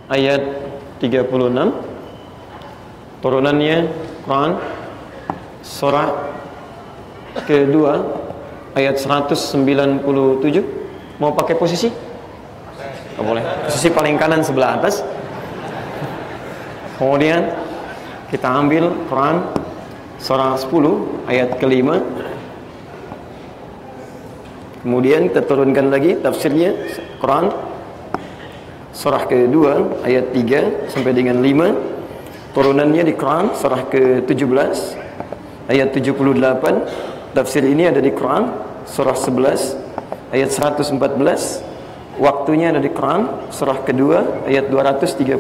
ayat 36. Turunannya Quran surah kedua ayat 197. Mau pakai posisi? Oh, boleh. Posisi paling kanan sebelah atas. Kemudian kita ambil Quran surah 10 ayat kelima. Kemudian kita turunkan lagi tafsirnya Quran surah kedua ayat 3 sampai dengan 5. Turunannya di Quran surah ke-17 ayat 78. Tafsir ini ada di Quran surah 11 ayat 114. Waktunya ada di Quran surah kedua ayat 238.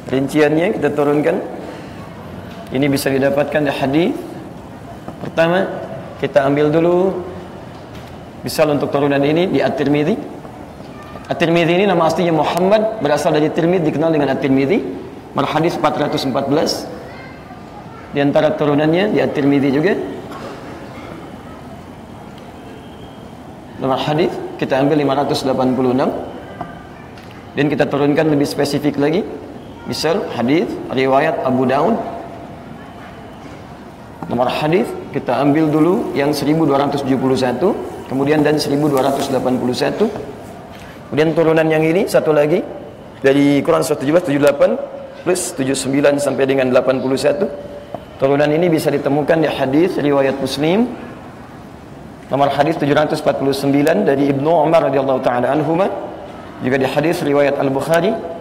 Rinciannya kita turunkan. Ini bisa didapatkan di hadis. Pertama, kita ambil dulu misal untuk turunan ini di At-Tirmidzi. At-Tirmidzi ini nama aslinya Muhammad, berasal dari Tirmidzi, dikenal dengan At-Tirmidzi. Nomor hadis 414. Di antara turunannya di At-Tirmidzi juga. Nomor hadis kita ambil 586. Dan kita turunkan lebih spesifik lagi. Misal hadis riwayat Abu Daud. Nomor hadis kita ambil dulu yang 1271, kemudian dan 1281. Kemudian turunan yang ini satu lagi dari Quran surah 17, 78 plus 79 sampai dengan 81. Turunan ini bisa ditemukan di hadis riwayat Muslim. Nomor hadis 749 dari Ibnu Umar radhiyallahu taala anhuma. Juga di hadis riwayat Al-Bukhari.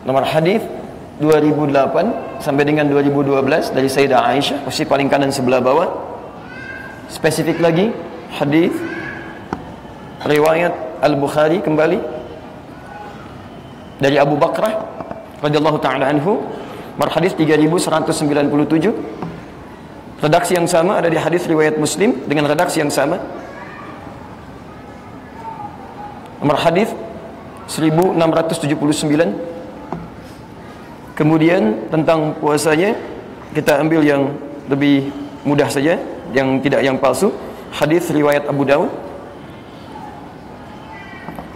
Nomor hadis 2008 sampai dengan 2012 dari Sayyidah Aisyah, posisi paling kanan sebelah bawah. Spesifik lagi hadis riwayat Al-Bukhari kembali dari Abu Bakrah radhiyallahu taala anhu, nomor hadis 3197. Redaksi yang sama ada di hadis riwayat Muslim dengan redaksi yang sama. Nomor hadis 1679. Kemudian tentang puasanya kita ambil yang lebih mudah saja, yang tidak yang palsu. Hadis riwayat Abu Daud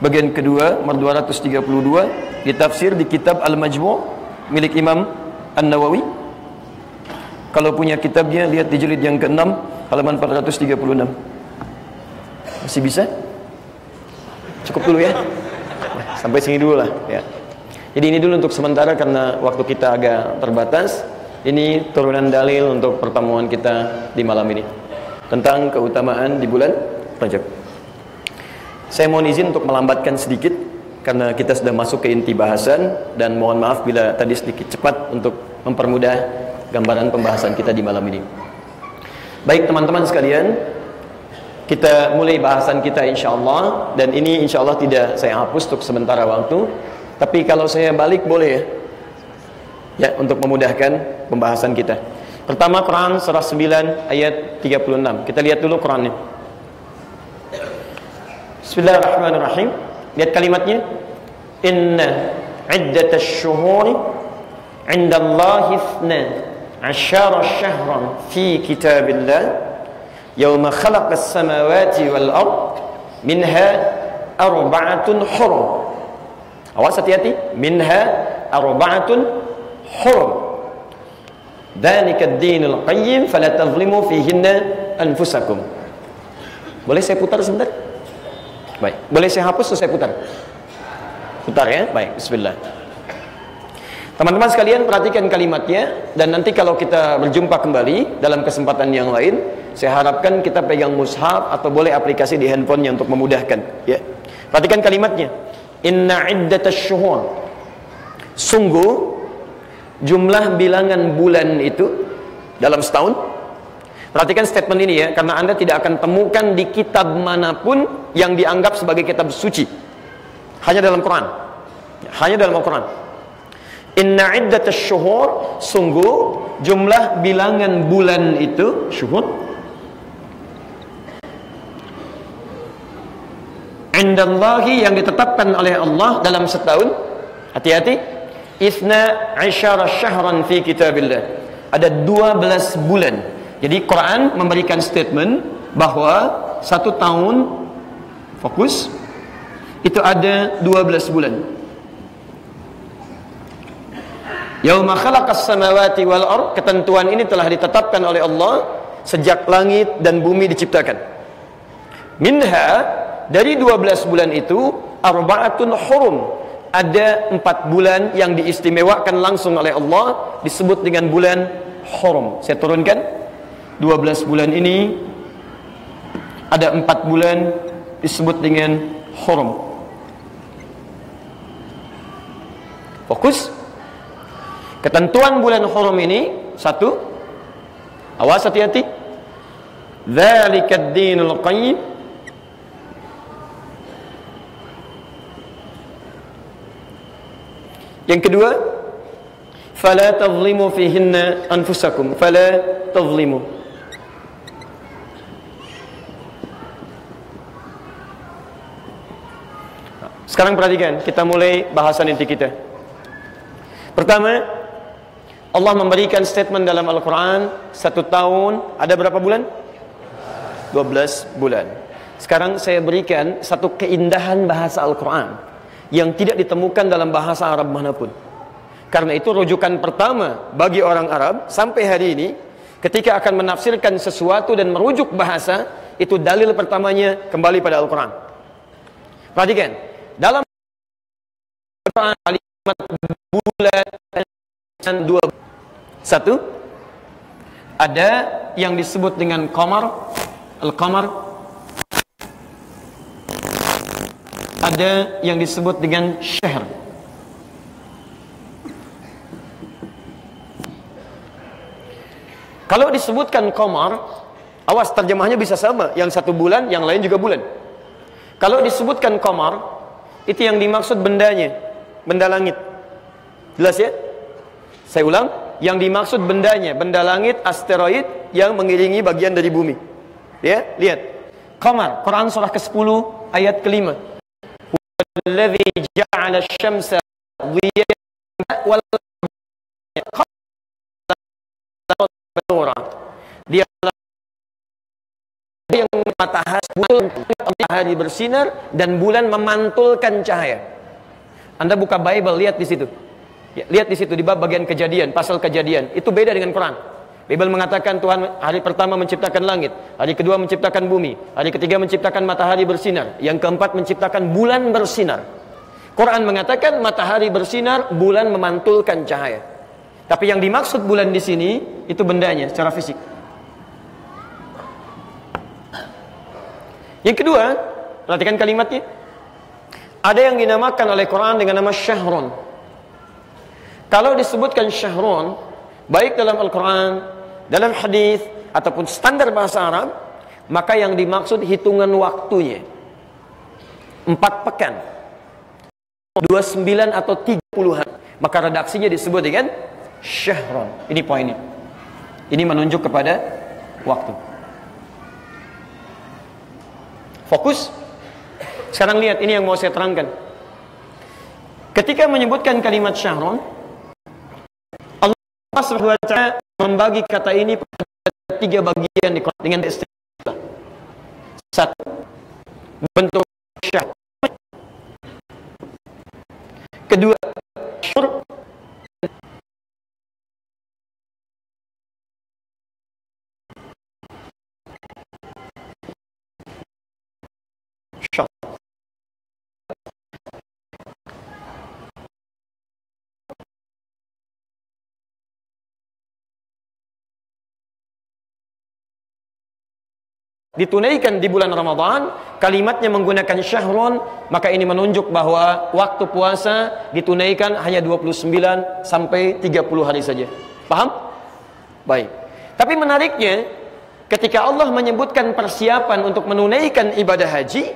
bagian kedua nomor 232, ditafsir di kitab Al-Majmu' milik Imam An-Nawawi. Kalau punya kitabnya lihat di jilid yang ke-6 halaman 436. Masih bisa? Cukup dulu ya. Sampai sini dulu lah ya. Jadi ini dulu untuk sementara karena waktu kita agak terbatas. Ini turunan dalil untuk pertemuan kita di malam ini tentang keutamaan di bulan Rajab. Saya mohon izin untuk melambatkan sedikit karena kita sudah masuk ke inti bahasan, dan mohon maaf bila tadi sedikit cepat untuk mempermudah gambaran pembahasan kita di malam ini. Baik teman-teman sekalian, kita mulai bahasan kita insyaallah, dan ini insyaallah tidak saya hapus untuk sementara waktu, tapi kalau saya balik boleh ya untuk memudahkan pembahasan kita. Pertama Quran surah 9 ayat 36. Kita lihat dulu Qurannya. Bismillahirrahmanirrahim. Lihat kalimatnya. Inna iddatash shuhuri 'inda Allahi 12 syahran fi kitabillah yawma khalaqas samawati wal ard minha arba'atun hurum. Awas hati-hati. Minha arba'atun hurum. Dzalika ad-dinul qayyim fala tadhlimu fihinna anfusakum. Boleh saya putar sebentar? Baik, boleh saya hapus atau saya putar? Putar ya, baik, bismillah. Teman-teman sekalian perhatikan kalimatnya, dan nanti kalau kita berjumpa kembali dalam kesempatan yang lain, saya harapkan kita pegang mushaf atau boleh aplikasi di handphonenya untuk memudahkan ya. Perhatikan kalimatnya. Inna iddatash syuhur. Sungguh jumlah bilangan bulan itu dalam setahun. Perhatikan statement ini ya, karena Anda tidak akan temukan di kitab manapun yang dianggap sebagai kitab suci. Hanya dalam Quran. Hanya dalam Al-Quran. Inna iddatash syuhur, sungguh jumlah bilangan bulan itu, syuhur, indallahi yang ditetapkan oleh Allah dalam setahun. Hati-hati. Itsna asyara syahran fi kitabillah. Ada 12 bulan. Jadi Quran memberikan statement bahwa satu tahun, fokus, itu ada 12 bulan. Yauma khalaqas samawati wal ard, ketentuan ini telah ditetapkan oleh Allah sejak langit dan bumi diciptakan. Minha, dari 12 bulan itu, arba'atun hurum, ada 4 bulan yang diistimewakan langsung oleh Allah, disebut dengan bulan hurum. Saya turunkan 12 bulan ini, ada 4 bulan disebut dengan hurum. Fokus. Ketentuan bulan hurum ini, 1, awas hati-hati, dzalikad dinul qayyim, yang kedua, fala tadhlimu fihinna anfusakum, fala tadhlimu. Sekarang perhatikan, kita mulai bahasan inti kita. Pertama, Allah memberikan statement dalam Al-Quran, 1 tahun ada berapa bulan? 12 bulan. Sekarang saya berikan satu keindahan bahasa Al-Quran yang tidak ditemukan dalam bahasa Arab manapun. Karena itu rujukan pertama bagi orang Arab sampai hari ini, ketika akan menafsirkan sesuatu dan merujuk bahasa, itu dalil pertamanya kembali pada Al-Quran. Perhatikan, dalam Al-Quran kalimat bulan dan 2. 1, ada yang disebut dengan qamar, al-qamar. Ada yang disebut dengan syahr. Kalau disebutkan qamar, awas terjemahnya bisa sama, yang 1 bulan, yang lain juga bulan. Kalau disebutkan qamar, itu yang dimaksud bendanya, benda langit. Jelas ya? Saya ulang, yang dimaksud bendanya, benda langit, asteroid yang mengiringi bagian dari bumi. Ya, lihat. Qamar, Quran surah ke-10 ayat ke-5. Walladzi ja'ala asy-syamsa dhiya'an wal dia yang matahari bersinar dan bulan memantulkan cahaya. Anda buka Bible, lihat di situ. Ya, lihat di situ di bab bagian Kejadian, pasal Kejadian. Itu beda dengan Quran. Bible mengatakan Tuhan hari pertama menciptakan langit, hari kedua menciptakan bumi, hari ketiga menciptakan matahari bersinar, yang keempat menciptakan bulan bersinar. Quran mengatakan matahari bersinar, bulan memantulkan cahaya. Tapi yang dimaksud bulan di sini itu bendanya secara fisik. Yang kedua, perhatikan kalimatnya. Ada yang dinamakan oleh Quran dengan nama syahrun. Kalau disebutkan syahrun, baik dalam Al-Quran, dalam hadis ataupun standar bahasa Arab, maka yang dimaksud hitungan waktunya 4 pekan, 29 atau 30 hari. Maka redaksinya disebut dengan syahrun. Ini poinnya. Ini menunjuk kepada waktu. Fokus. Sekarang lihat, ini yang mau saya terangkan. Ketika menyebutkan kalimat syahrun, Allah SWT membagi kata ini pada 3 bagian dengan istilah. 1, bentuk syahr. Kedua, syur. Ditunaikan di bulan Ramadan, kalimatnya menggunakan syahrun, maka ini menunjuk bahwa waktu puasa ditunaikan hanya 29 sampai 30 hari saja. Paham? Baik. Tapi menariknya, ketika Allah menyebutkan persiapan untuk menunaikan ibadah haji,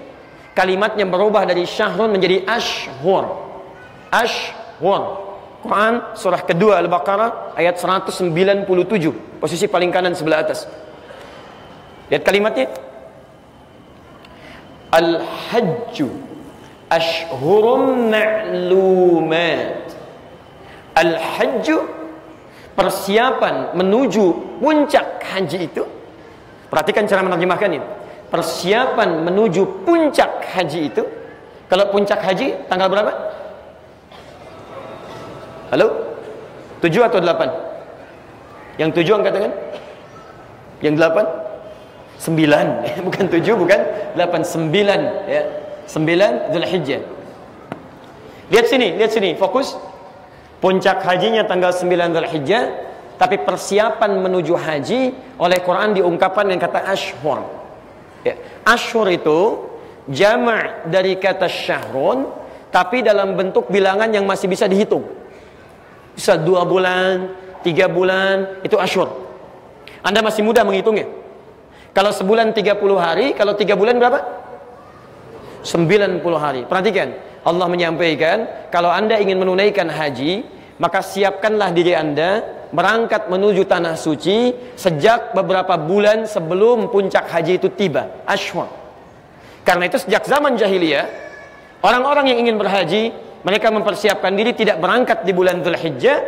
kalimatnya berubah dari syahrun menjadi ashhur. Ashhur. Quran surah kedua Al-Baqarah ayat 197, posisi paling kanan sebelah atas. Lihat kalimatnya. Al-hajju ashhurun ma'lumat. Al-hajju, persiapan menuju puncak haji itu. Perhatikan cara menerjemahkannya. Persiapan menuju puncak haji itu Kalau puncak haji tanggal berapa? Halo? 7 atau 8? Yang 7 angkat tangan. Yang 8? 9. Bukan 7, bukan 8, 9 ya. 9 Zulhijjah. Lihat sini, fokus. Puncak hajinya tanggal 9 Zulhijjah, tapi persiapan menuju haji oleh Quran diungkapkan dengan kata ashhur. Ya. Ashhur itu jama' dari kata syahrun, tapi dalam bentuk bilangan yang masih bisa dihitung. Bisa 2 bulan, 3 bulan, itu ashhur. Anda masih mudah menghitungnya. Kalau sebulan 30 hari, kalau 3 bulan berapa? 90 hari. Perhatikan, Allah menyampaikan, kalau Anda ingin menunaikan haji, maka siapkanlah diri Anda berangkat menuju tanah suci sejak beberapa bulan sebelum puncak haji itu tiba, ashhur. Karena itu sejak zaman jahiliyah, orang-orang yang ingin berhaji, mereka mempersiapkan diri tidak berangkat di bulan Zulhijjah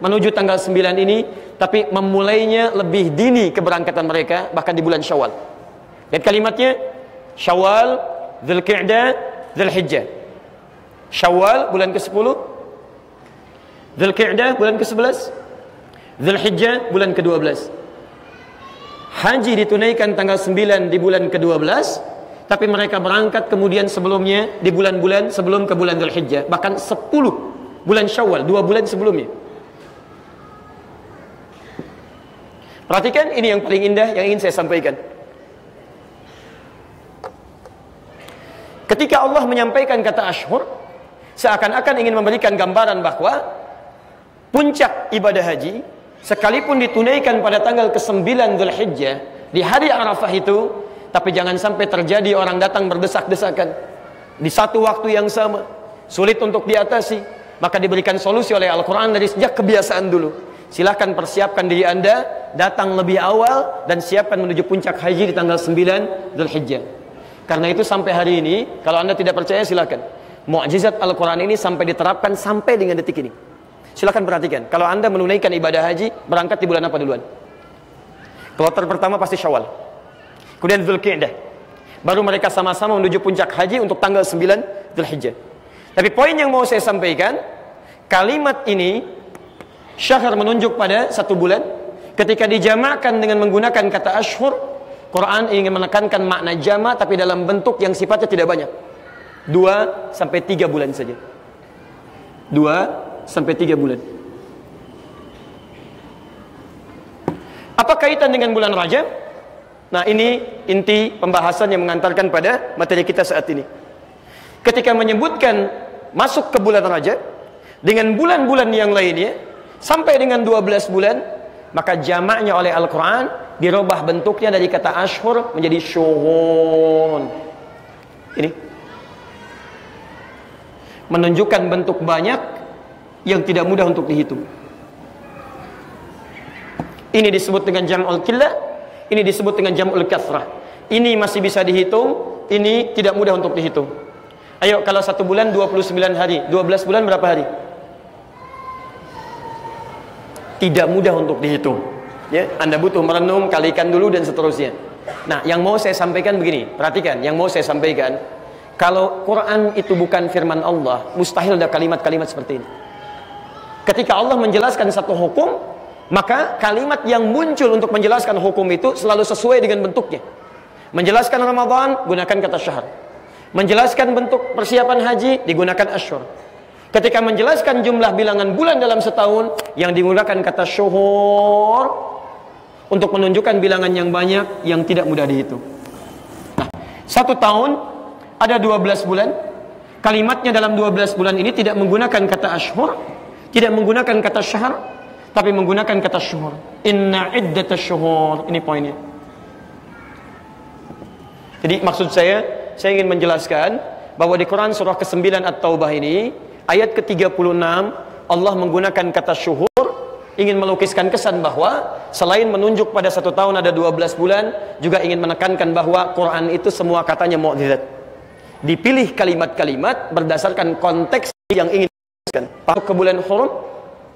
menuju tanggal 9 ini, tapi memulainya lebih dini keberangkatan mereka, bahkan di bulan Syawal. Lihat kalimatnya, Syawal, Dzulqa'dah, Dzulhijjah. Syawal bulan ke-10, Dzulqa'dah bulan ke-11, Dzulhijjah bulan ke-12. Haji ditunaikan tanggal 9 di bulan ke-12, tapi mereka berangkat kemudian sebelumnya di bulan-bulan sebelum ke bulan Dzulhijjah, bahkan 10 bulan Syawal, 2 bulan sebelumnya. Perhatikan, ini yang paling indah yang ingin saya sampaikan. Ketika Allah menyampaikan kata ashhur, seakan-akan ingin memberikan gambaran bahwa puncak ibadah haji, sekalipun ditunaikan pada tanggal ke-9 Dzulhijjah, di hari Arafah itu, tapi jangan sampai terjadi orang datang berdesak-desakan di satu waktu yang sama, sulit untuk diatasi. Maka diberikan solusi oleh Al-Quran dari sejak kebiasaan dulu. Silahkan persiapkan diri Anda, datang lebih awal dan siapkan menuju puncak haji di tanggal 9 Dzulhijjah. Karena itu sampai hari ini, kalau Anda tidak percaya silahkan. Mukjizat Al-Quran ini sampai diterapkan sampai dengan detik ini. Silahkan perhatikan, kalau Anda menunaikan ibadah haji, berangkat di bulan apa duluan? Kloter pertama pasti Syawal, kemudian Dzulqa'dah, baru mereka sama-sama menuju puncak haji untuk tanggal 9 Dzulhijjah. Tapi poin yang mau saya sampaikan, kalimat ini syahr menunjuk pada 1 bulan. Ketika dijamakkan dengan menggunakan kata ashhur, Quran ingin menekankan makna jama' tapi dalam bentuk yang sifatnya tidak banyak. 2 sampai 3 bulan saja. 2 sampai 3 bulan. Apa kaitan dengan bulan Rajab? Nah, ini inti pembahasan yang mengantarkan pada materi kita saat ini. Ketika menyebutkan masuk ke bulan Rajab dengan bulan-bulan yang lainnya sampai dengan 12 bulan, maka jamaknya oleh Al-Quran dirubah bentuknya dari kata ashhur menjadi syuhur. Ini menunjukkan bentuk banyak yang tidak mudah untuk dihitung. Ini disebut dengan jam'ul qillah, ini disebut dengan jam'ul kathrah. Ini masih bisa dihitung, ini tidak mudah untuk dihitung. Ayo, kalau 1 bulan 29 hari, 12 bulan berapa hari? Tidak mudah untuk dihitung. Ya, Anda butuh merenung, kalikan dulu dan seterusnya. Nah, yang mau saya sampaikan begini, perhatikan, yang mau saya sampaikan, kalau Quran itu bukan firman Allah, mustahil ada kalimat-kalimat seperti ini. Ketika Allah menjelaskan satu hukum, maka kalimat yang muncul untuk menjelaskan hukum itu selalu sesuai dengan bentuknya. Menjelaskan Ramadan, gunakan kata syahr. Menjelaskan bentuk persiapan haji, digunakan ashhur. Ketika menjelaskan jumlah bilangan bulan dalam setahun, yang digunakan kata syuhur untuk menunjukkan bilangan yang banyak yang tidak mudah dihitung. Nah, 1 tahun ada 12 bulan. Kalimatnya dalam 12 bulan ini tidak menggunakan kata ashhur, tidak menggunakan kata syahr, tapi menggunakan kata syuhur. Inna iddatash syuhur. Ini poinnya. Jadi maksud saya ingin menjelaskan bahwa di Quran surah ke-9 At-Taubah ini, ayat ke-36, Allah menggunakan kata syuhur, ingin melukiskan kesan bahwa selain menunjuk pada 1 tahun ada 12 bulan, juga ingin menekankan bahwa Quran itu semua katanya mukjizat. Dipilih kalimat-kalimat berdasarkan konteks yang ingin dijelaskan. Masuk ke bulan Hurum,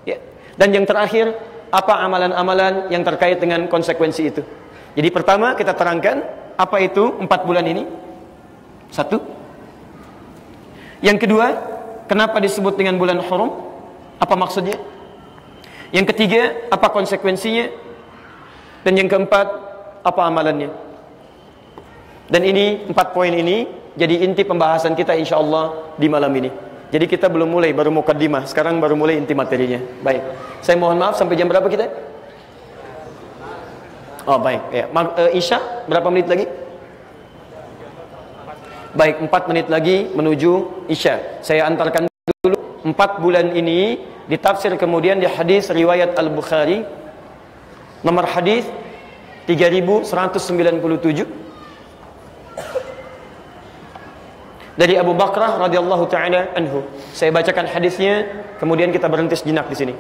ya. Dan yang terakhir, apa amalan-amalan yang terkait dengan konsekuensi itu. Jadi pertama kita terangkan apa itu 4 bulan ini. 1, Yang kedua, kenapa disebut dengan bulan hurum? Apa maksudnya? Yang ketiga, apa konsekuensinya? Dan yang keempat, apa amalannya? Dan ini 4 poin ini jadi inti pembahasan kita insyaallah di malam ini. Jadi kita belum mulai, baru mukaddimah. Sekarang baru mulai inti materinya. Baik. Saya mohon maaf, sampai jam berapa kita? Oh baik. Ya. Isya berapa menit lagi? Baik, 4 menit lagi menuju Isya. Saya antarkan dulu 4 bulan ini ditafsir kemudian di hadis riwayat Al-Bukhari nomor hadis 3197 dari Abu Bakrah radhiyallahu taala anhu. Saya bacakan hadisnya, kemudian kita berhenti sejenak di sini.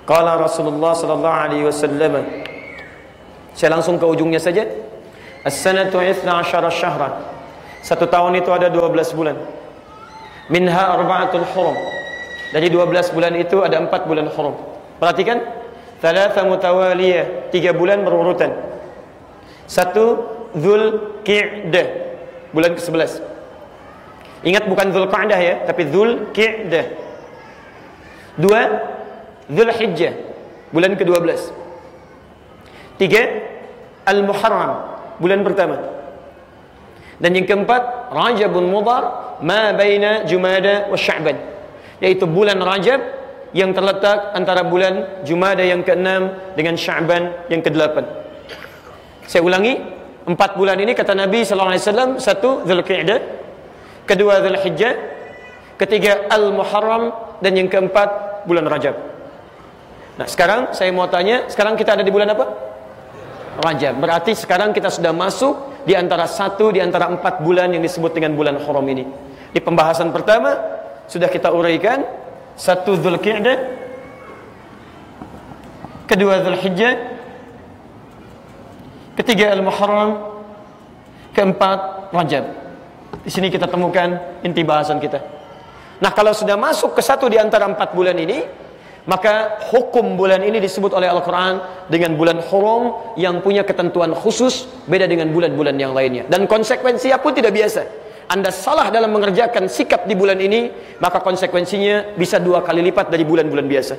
Qala Rasulullah sallallahu alaihi wasallam. Saya langsung ke ujungnya saja. As-sanatu 12 syahra. 1 tahun itu ada 12 bulan. Minha arba'atul hurum. Dari 12 bulan itu ada 4 bulan hurum. Perhatikan, thalatha mutawaliyah, 3 bulan berurutan. 1 Dzulqa'dah, bulan ke-11. Ingat bukan Dzulqa'dah ya, tapi Dzulqa'dah. 2 Dzulhijjah, bulan ke-12. 3 Al-Muharram, bulan pertama. Dan yang keempat Rajabun Mudhar ma baina Jumada wa Sya'ban, yaitu bulan Rajab yang terletak antara bulan Jumada yang ke-6 dengan Sya'ban yang ke-8. Saya ulangi, 4 bulan ini kata Nabi sallallahu alaihi wasallam, 1 Dzulqa'dah, 2 Dzulhijjah, 3 Al-Muharram, dan yang keempat bulan Rajab. Nah, sekarang saya mau tanya, sekarang kita ada di bulan apa? Rajab. Berarti sekarang kita sudah masuk di antara 1 di antara 4 bulan yang disebut dengan bulan hurum ini. Di pembahasan pertama sudah kita uraikan, 1 Dzulqa'dah, 2 Dzulhijjah, 3 Al-Muharram, 4 Rajab. Di sini kita temukan inti bahasan kita. Nah, kalau sudah masuk ke 1 di antara 4 bulan ini, maka hukum bulan ini disebut oleh Al-Quran dengan bulan hurum yang punya ketentuan khusus, beda dengan bulan-bulan yang lainnya. Dan konsekuensinya pun tidak biasa. Anda salah dalam mengerjakan sikap di bulan ini, maka konsekuensinya bisa 2 kali lipat dari bulan-bulan biasa.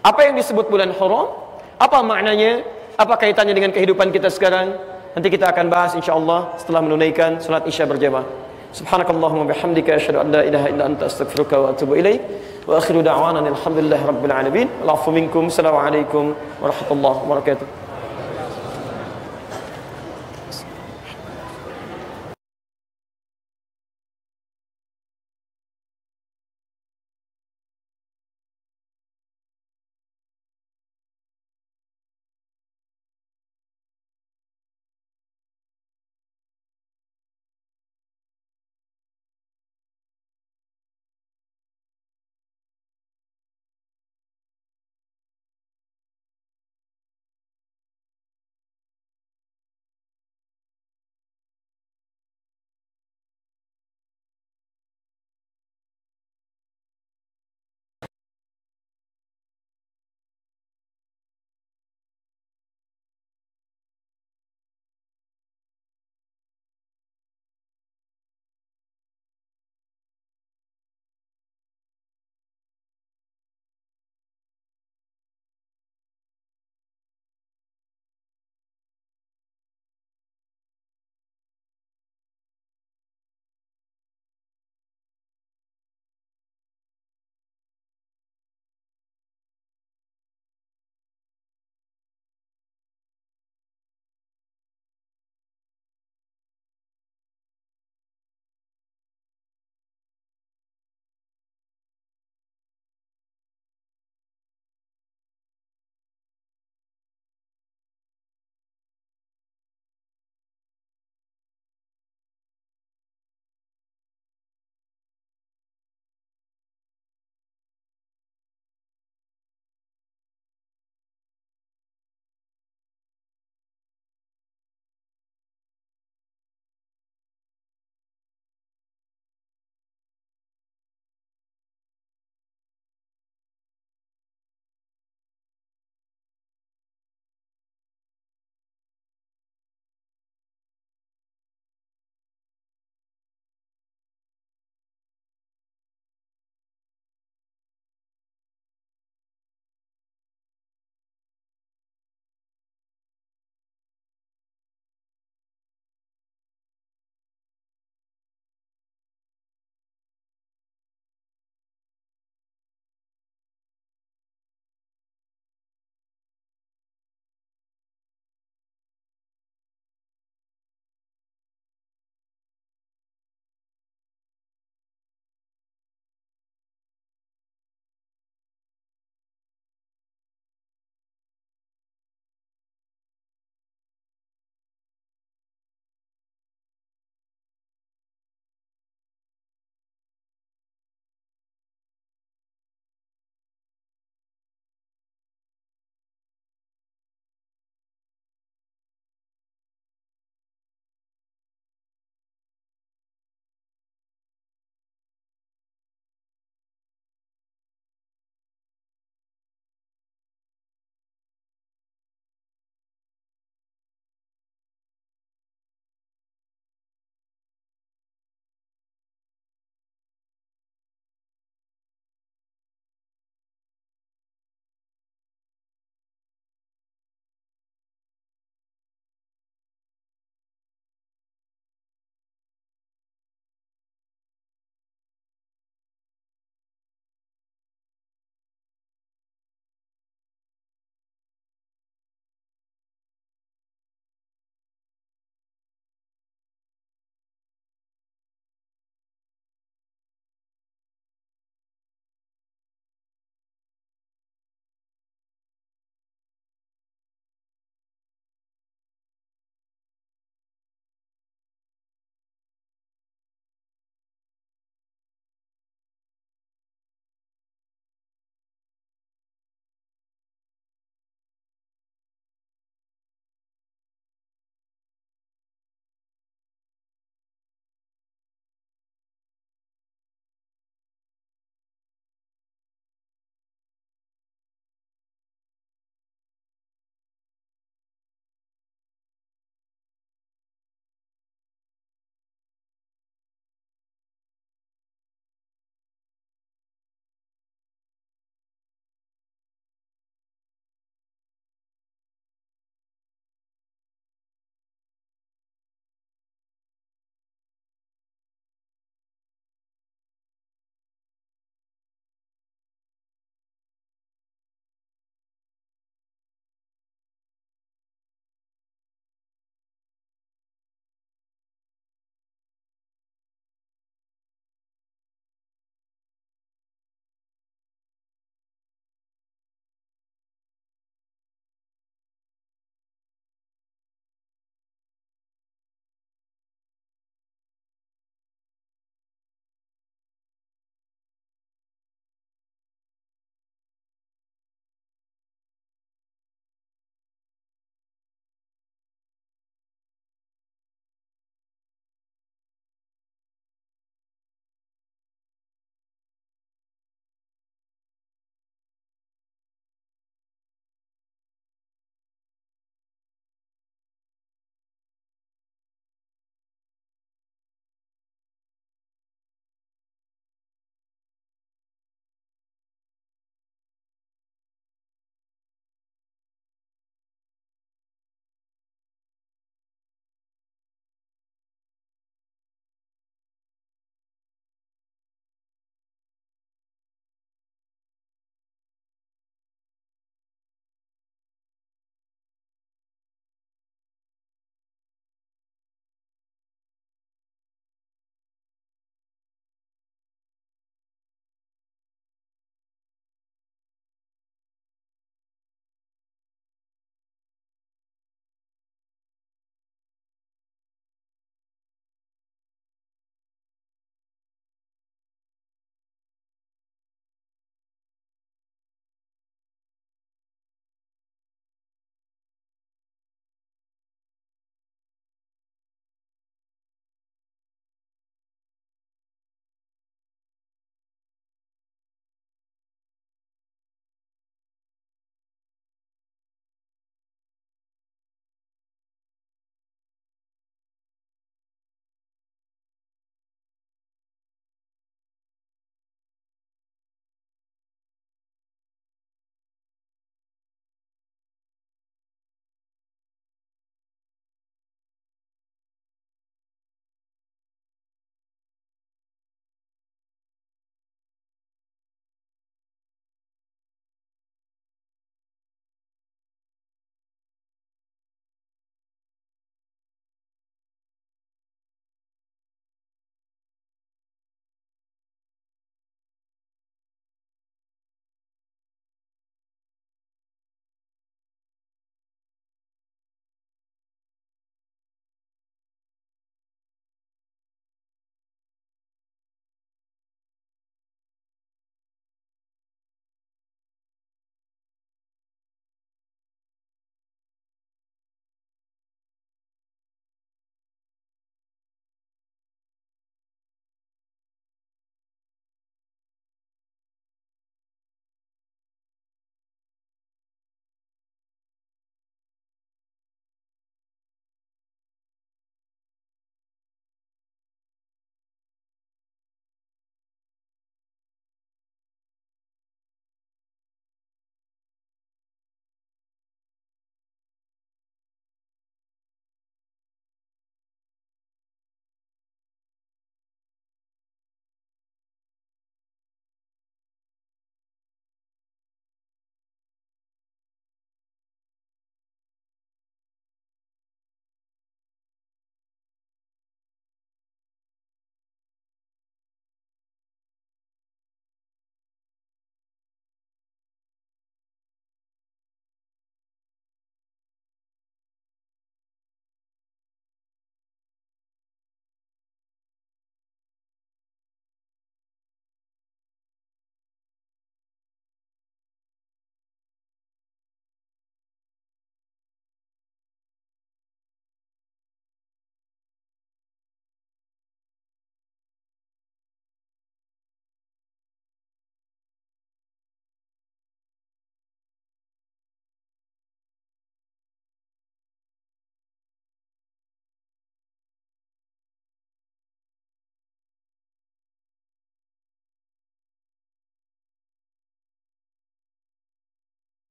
Apa yang disebut bulan hurum? Apa maknanya? Apa kaitannya dengan kehidupan kita sekarang? Nanti kita akan bahas insyaallah setelah menunaikan salat Isya berjamaah. Subhanakallahumma bihamdika asyhadu an la ilaha illa anta astaghfiruka wa atubu ilaik. Wa akhiru da'wana alhamdulillahi rabbil alamin. Al'afwu minkum. Assalamualaikum warahmatullahi wabarakatuh.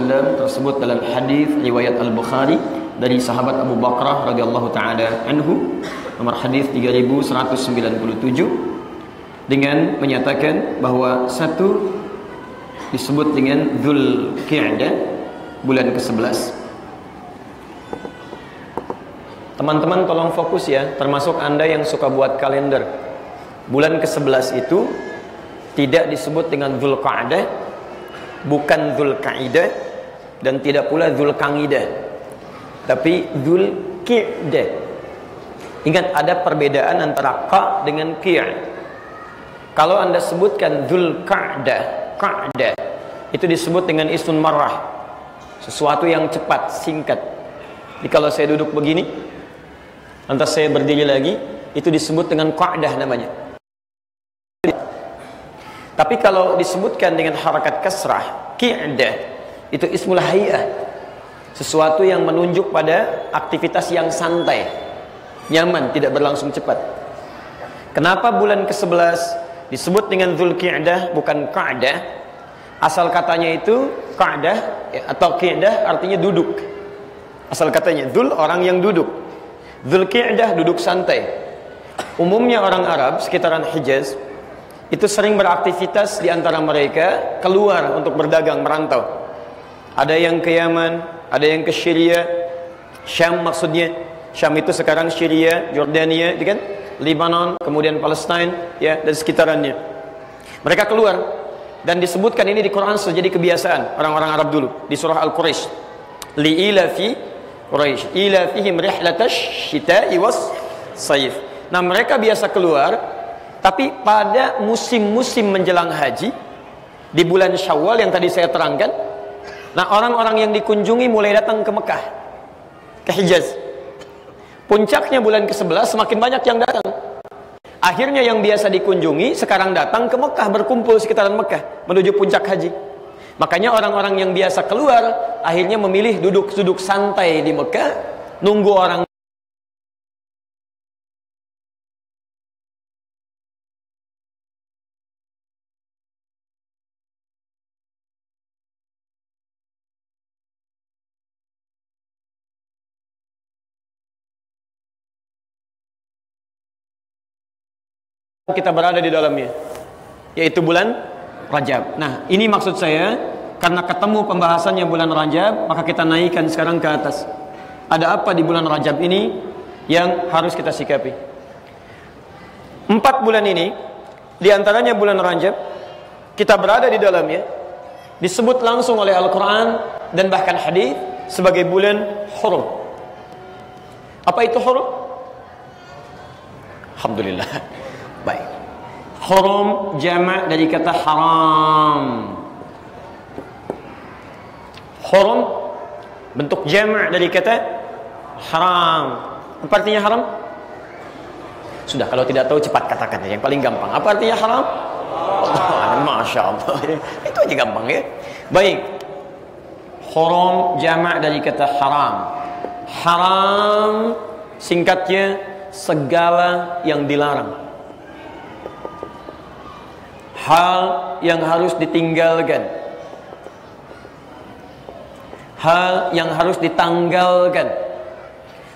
tersebut dalam hadis riwayat Al-Bukhari dari sahabat Abu Bakrah radhiyallahu taala anhu, nomor hadis 3197, dengan menyatakan bahwa satu disebut dengan Dzulqa'dah, bulan ke-11. Teman-teman tolong fokus ya, termasuk Anda yang suka buat kalender. Bulan ke-11 itu tidak disebut dengan Dzulqa'dah, bukan Dzulqa'idah, dan tidak pula Dzulqa'idah, tapi Dzulqa'dah. Ingat, ada perbedaan antara qa dengan qi'. Kalau Anda sebutkan Dzulqa'dah, qa'dah, itu disebut dengan ismun marrah, sesuatu yang cepat, singkat. Jadi kalau saya duduk begini, lantas saya berdiri lagi, itu disebut dengan qa'dah namanya. Tapi kalau disebutkan dengan harakat kasrah, qi'dah, itu ismul hay'ah, sesuatu yang menunjuk pada aktivitas yang santai, nyaman, tidak berlangsung cepat. Kenapa bulan ke-11 disebut dengan Dzulqa'dah bukan qa'dah? Asal katanya itu qa'dah atau qi'dah artinya duduk. Asal katanya dzul, orang yang duduk. Dzulqa'dah duduk santai. Umumnya orang Arab sekitaran Hijaz itu sering beraktivitas di antara mereka keluar untuk berdagang, merantau. Ada yang ke Yaman, ada yang ke Syria, Syam maksudnya. Syam itu sekarang Syria, Jordania, kan? Lebanon, kemudian Palestina, ya, dan sekitarannya. Mereka keluar, dan disebutkan ini di Quran sejadi kebiasaan orang-orang Arab dulu di surah Al-Quraisy. Li'ilafi Quraisy, ilafihim rihlatash syita'i was sayf. Nah, mereka biasa keluar, tapi pada musim-musim menjelang haji, di bulan Syawal yang tadi saya terangkan, nah orang-orang yang dikunjungi mulai datang ke Mekah, ke Hijaz. Puncaknya bulan ke-11 semakin banyak yang datang. Akhirnya yang biasa dikunjungi sekarang datang ke Mekah, berkumpul sekitaran Mekah menuju puncak haji. Makanya orang-orang yang biasa keluar akhirnya memilih duduk-duduk santai di Mekah, nunggu orang. Kita berada di dalamnya, yaitu bulan Rajab. Nah, ini maksud saya, karena ketemu pembahasannya bulan Rajab, maka kita naikkan sekarang ke atas. Ada apa di bulan Rajab ini yang harus kita sikapi? 4 bulan ini, diantaranya bulan Rajab, kita berada di dalamnya, disebut langsung oleh Al-Quran dan bahkan hadis sebagai bulan hurum. Apa itu hurum? Alhamdulillah. Baik. Hurum jamak dari kata haram. Hurum bentuk jamak dari kata haram. Apa artinya haram? Sudah, kalau tidak tahu cepat katakan, yang paling gampang. Apa artinya haram? Masya Allah. Itu aja gampang ya. Baik. Hurum jamak dari kata haram. Haram singkatnya segala yang dilarang, hal yang harus ditinggalkan, hal yang harus ditanggalkan.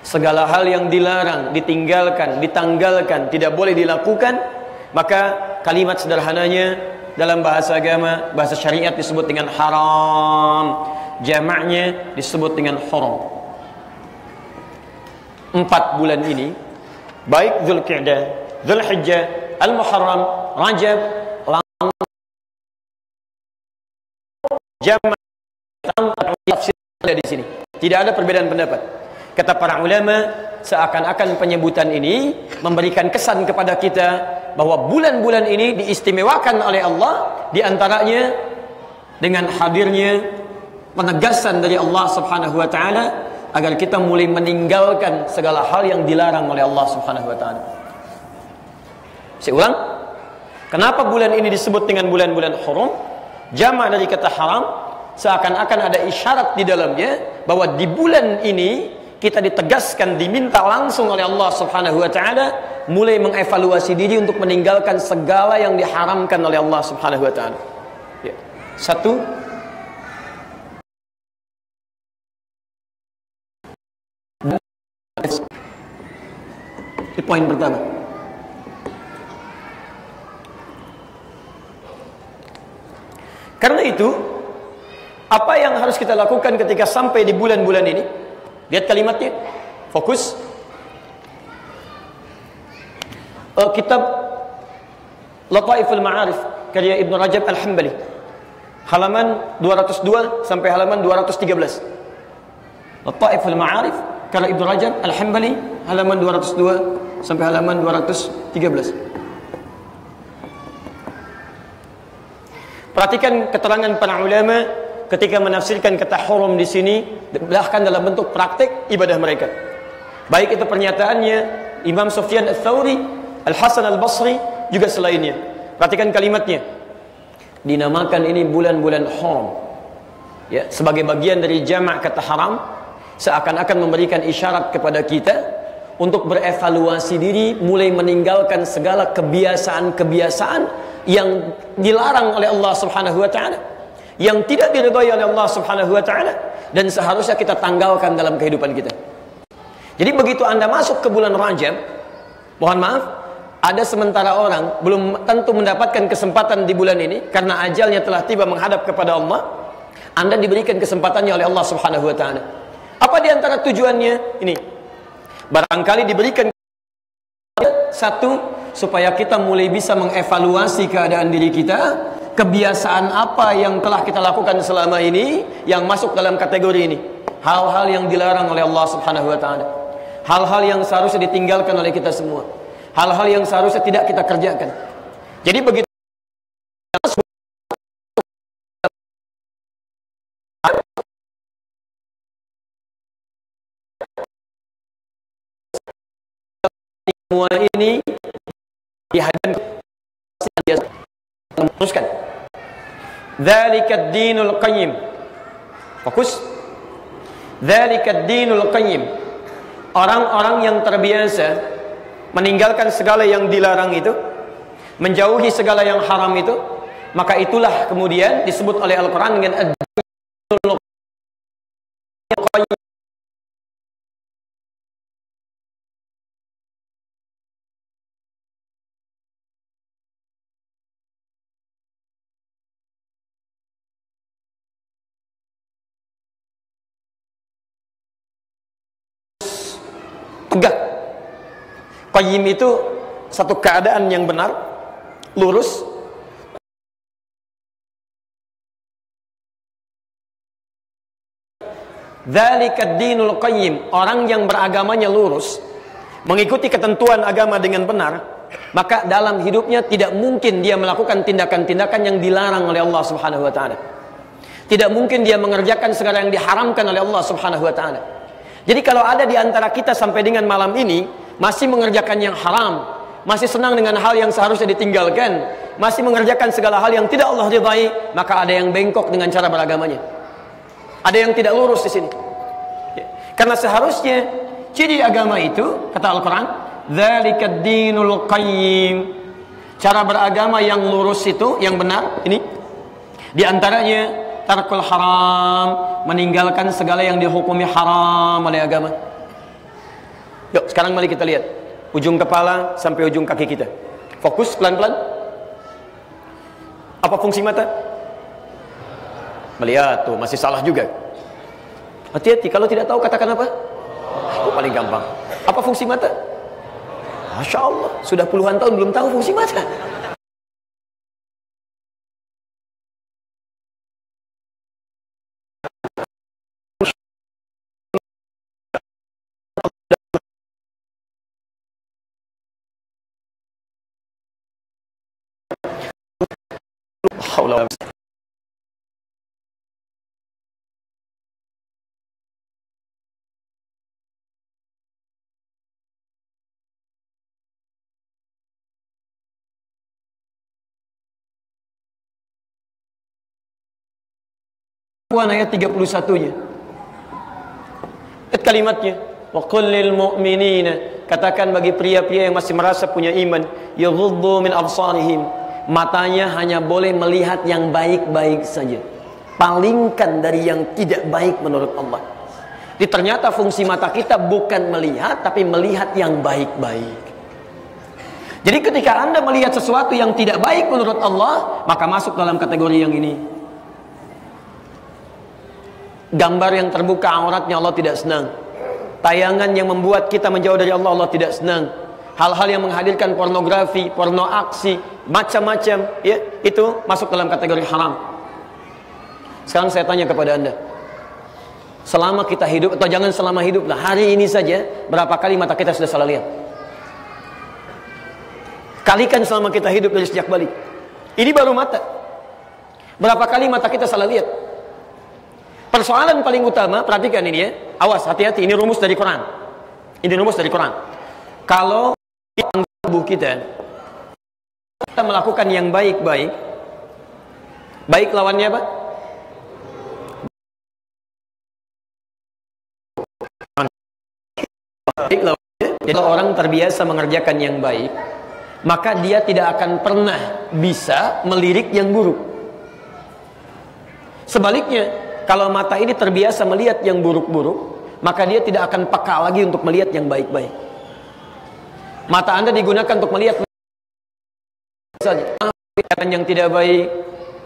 Segala hal yang dilarang, ditinggalkan, ditanggalkan, tidak boleh dilakukan, maka kalimat sederhananya dalam bahasa agama, bahasa syariat disebut dengan haram, jamaknya disebut dengan hurum. 4 bulan ini, baik Dzulqa'dah, Dzulhijjah, Al-Muharram, Rajab, jamak, tafsir ada di sini. Tidak ada perbedaan pendapat. Kata para ulama, seakan-akan penyebutan ini memberikan kesan kepada kita bahwa bulan-bulan ini diistimewakan oleh Allah, diantaranya dengan hadirnya penegasan dari Allah Subhanahu wa taala agar kita mulai meninggalkan segala hal yang dilarang oleh Allah Subhanahu wa taala. Saya ulang. Kenapa bulan ini disebut dengan bulan-bulan hurum? Jamak dari kata haram, seakan-akan ada isyarat di dalamnya bahwa di bulan ini kita ditegaskan, diminta langsung oleh Allah Subhanahu wa taala mulai mengevaluasi diri untuk meninggalkan segala yang diharamkan oleh Allah Subhanahu wa taala. Ya. 1, Ini poin pertama. Karena itu, apa yang harus kita lakukan ketika sampai di bulan-bulan ini? Lihat kalimatnya, fokus. Kitab Lataiful Ma'arif karya Ibnu Rajab Al-Hambali, halaman 202 sampai halaman 213. Lataiful Ma'arif karya Ibnu Rajab Al-Hambali, halaman 202 sampai halaman 213. Perhatikan keterangan para ulama ketika menafsirkan kata haram di sini, bahkan dalam bentuk praktik ibadah mereka. Baik itu pernyataannya Imam Sufyan Ats-Tsauri, Al-Hasan Al-Basri, juga selainnya. Perhatikan kalimatnya. Dinamakan ini bulan-bulan haram, ya, sebagai bagian dari jamak kata haram, seakan-akan memberikan isyarat kepada kita untuk berevaluasi diri, mulai meninggalkan segala kebiasaan-kebiasaan yang dilarang oleh Allah Subhanahu wa taala, yang tidak diridhai oleh Allah Subhanahu wa taala, dan seharusnya kita tanggalkan dalam kehidupan kita. Jadi begitu Anda masuk ke bulan Rajab, mohon maaf, ada sementara orang belum tentu mendapatkan kesempatan di bulan ini karena ajalnya telah tiba menghadap kepada Allah. Anda diberikan kesempatannya oleh Allah Subhanahu wa taala. Apa di antara tujuannya? Ini. Barangkali diberikan satu, supaya kita mulai bisa mengevaluasi keadaan diri kita, kebiasaan apa yang telah kita lakukan selama ini yang masuk dalam kategori ini. Hal-hal yang dilarang oleh Allah Subhanahu wa taala. Hal-hal yang seharusnya ditinggalkan oleh kita semua. Hal-hal yang seharusnya tidak kita kerjakan. Jadi begitu semua ini dihadapkan teruskan. Dzalika ad-dinul qayyim. Fokus. Dzalika ad-dinul qayyim. Orang-orang yang terbiasa meninggalkan segala yang dilarang itu, menjauhi segala yang haram itu, maka itulah kemudian disebut oleh Al-Quran dengan ad-dinul qayyim. Tegak. Qayyim itu satu keadaan yang benar, lurus. Dzalika ad-dinul qayyim. Orang yang beragamanya lurus, mengikuti ketentuan agama dengan benar, maka dalam hidupnya tidak mungkin dia melakukan tindakan-tindakan yang dilarang oleh Allah Subhanahu wa taala. Tidak mungkin dia mengerjakan segala yang diharamkan oleh Allah Subhanahu wa taala. Jadi kalau ada di antara kita sampai dengan malam ini masih mengerjakan yang haram, masih senang dengan hal yang seharusnya ditinggalkan, masih mengerjakan segala hal yang tidak Allah ridhai, maka ada yang bengkok dengan cara beragamanya. Ada yang tidak lurus di sini. Karena seharusnya ciri agama itu, kata Al-Quran, dzalika ad-dinul qayyim. Cara beragama yang lurus itu, yang benar, ini di antaranya tarkul haram, meninggalkan segala yang dihukumi haram oleh agama. Yuk, sekarang mari kita lihat ujung kepala sampai ujung kaki kita. Fokus pelan-pelan. Apa fungsi mata? Melihat, tuh masih salah juga. Hati-hati, kalau tidak tahu katakan apa? Itu paling gampang. Apa fungsi mata? Masya Allah, sudah puluhan tahun belum tahu fungsi mata. Ayat 31-nya. Kalimatnya, wa qul lil mu'minina, katakan bagi pria-pria yang masih merasa punya iman, yaghuddu min absarihim, matanya hanya boleh melihat yang baik-baik saja, palingkan dari yang tidak baik menurut Allah. Jadi ternyata fungsi mata kita bukan melihat, tapi melihat yang baik-baik. Jadi ketika Anda melihat sesuatu yang tidak baik menurut Allah, maka masuk dalam kategori yang ini. Gambar yang terbuka auratnya Allah tidak senang. Tayangan yang membuat kita menjauh dari Allah, Allah tidak senang. Hal-hal yang menghadirkan pornografi, porno aksi, macam-macam, ya, itu masuk dalam kategori haram. Sekarang saya tanya kepada Anda, selama kita hidup, atau jangan selama hidup lah, hari ini saja, berapa kali mata kita sudah salah lihat? Kalikan selama kita hidup dari sejak balik. Ini baru mata. Berapa kali mata kita salah lihat? Persoalan paling utama, perhatikan ini ya. Awas, hati-hati, ini rumus dari Quran. Ini rumus dari Quran. Kalau tubuh kita melakukan yang baik-baik, baik lawannya apa? Baik lawannya. Jadi orang terbiasa mengerjakan yang baik, maka dia tidak akan pernah bisa melirik yang buruk. Sebaliknya, kalau mata ini terbiasa melihat yang buruk-buruk, maka dia tidak akan peka lagi untuk melihat yang baik-baik. Mata Anda digunakan untuk melihat saja yang tidak baik,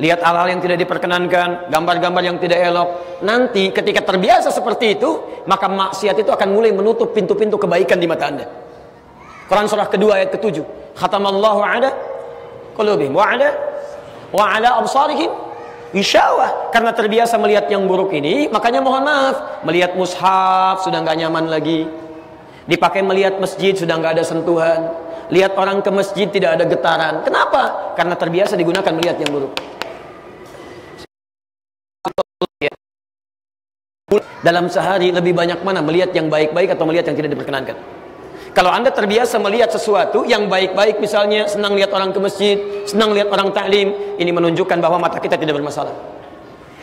lihat hal-hal yang tidak diperkenankan, gambar-gambar yang tidak elok. Nanti ketika terbiasa seperti itu, maka maksiat itu akan mulai menutup pintu-pintu kebaikan di mata Anda. Quran surah kedua ayat ke-7. Khatamallahu ala qulubihim wa ala absarihim isyawah. Karena terbiasa melihat yang buruk ini, makanya mohon maaf, melihat mushaf sudah nggak nyaman lagi. Dipakai melihat masjid sudah nggak ada sentuhan. Lihat orang ke masjid tidak ada getaran. Kenapa? Karena terbiasa digunakan melihat yang buruk. Dalam sehari lebih banyak mana melihat yang baik-baik atau melihat yang tidak diperkenankan? Kalau Anda terbiasa melihat sesuatu yang baik-baik, misalnya senang lihat orang ke masjid, senang lihat orang taklim, ini menunjukkan bahwa mata kita tidak bermasalah.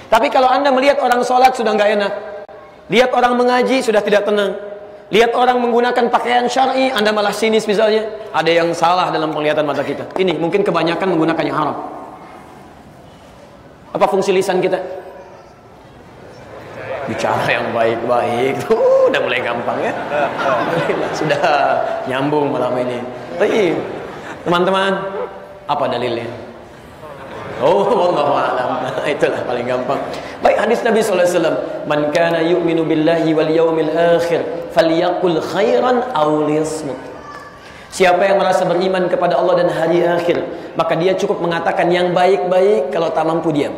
Tapi kalau Anda melihat orang sholat sudah nggak enak, lihat orang mengaji sudah tidak tenang, lihat orang menggunakan pakaian syar'i, Anda malah sinis misalnya, ada yang salah dalam penglihatan mata kita. Ini mungkin kebanyakan menggunakan yang haram. Apa fungsi lisan kita? Bicara yang baik-baik. Udah mulai gampang ya. Sudah nyambung malam ini. Tapi teman-teman, apa dalilnya? Oh, wallahu a'lam. Itulah paling gampang. Baik, hadis Nabi sallallahu alaihi wasallam, "Man kana yu'minu billahi wal yawmil akhir falyaqul khairan aw liyasmut." Siapa yang merasa beriman kepada Allah dan hari akhir, maka dia cukup mengatakan yang baik-baik, kalau tak mampu diam.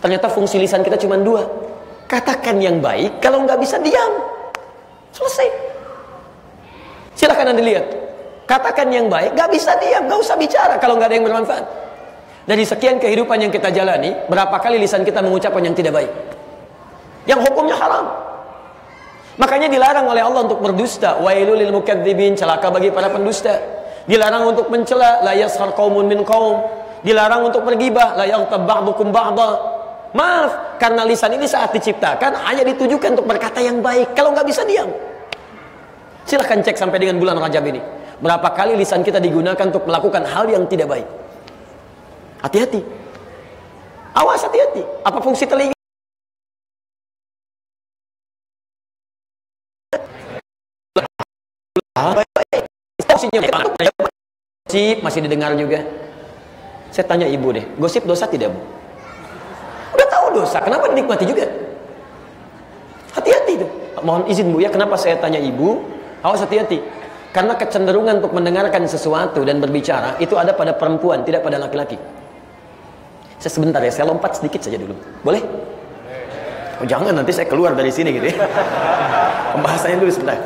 Ternyata fungsi lisan kita cuma dua. Katakan yang baik, kalau nggak bisa diam. Selesai. Silahkan Anda lihat. Katakan yang baik, nggak bisa diam, nggak usah bicara kalau nggak ada yang bermanfaat. Dari sekian kehidupan yang kita jalani, berapa kali lisan kita mengucapkan yang tidak baik, yang hukumnya haram. Makanya dilarang oleh Allah untuk berdusta. Wailul lil mukadzibin, celaka bagi para pendusta. Dilarang untuk mencela, la yaskhar qaumun min qaum. Dilarang untuk bergibah, la yaghtab ba'dukum ba'dha. Maaf, karena lisan ini saat diciptakan hanya ditujukan untuk berkata yang baik. Kalau nggak bisa diam. Silahkan cek sampai dengan bulan Rajab ini, berapa kali lisan kita digunakan untuk melakukan hal yang tidak baik. Hati-hati. Awas, hati-hati. Apa fungsi telinga? Gosip masih didengar juga. Saya tanya ibu deh, gosip dosa tidak, Bu? Udah tahu dosa, kenapa dinikmati juga? Hati-hati tuh. Mohon izin Bu ya, kenapa saya tanya ibu? Awas, hati-hati. Karena kecenderungan untuk mendengarkan sesuatu dan berbicara itu ada pada perempuan, tidak pada laki-laki. Sebentar ya, saya lompat sedikit saja dulu. Boleh? Oh, jangan nanti saya keluar dari sini gitu ya. Pembahasannya dulu sebentar.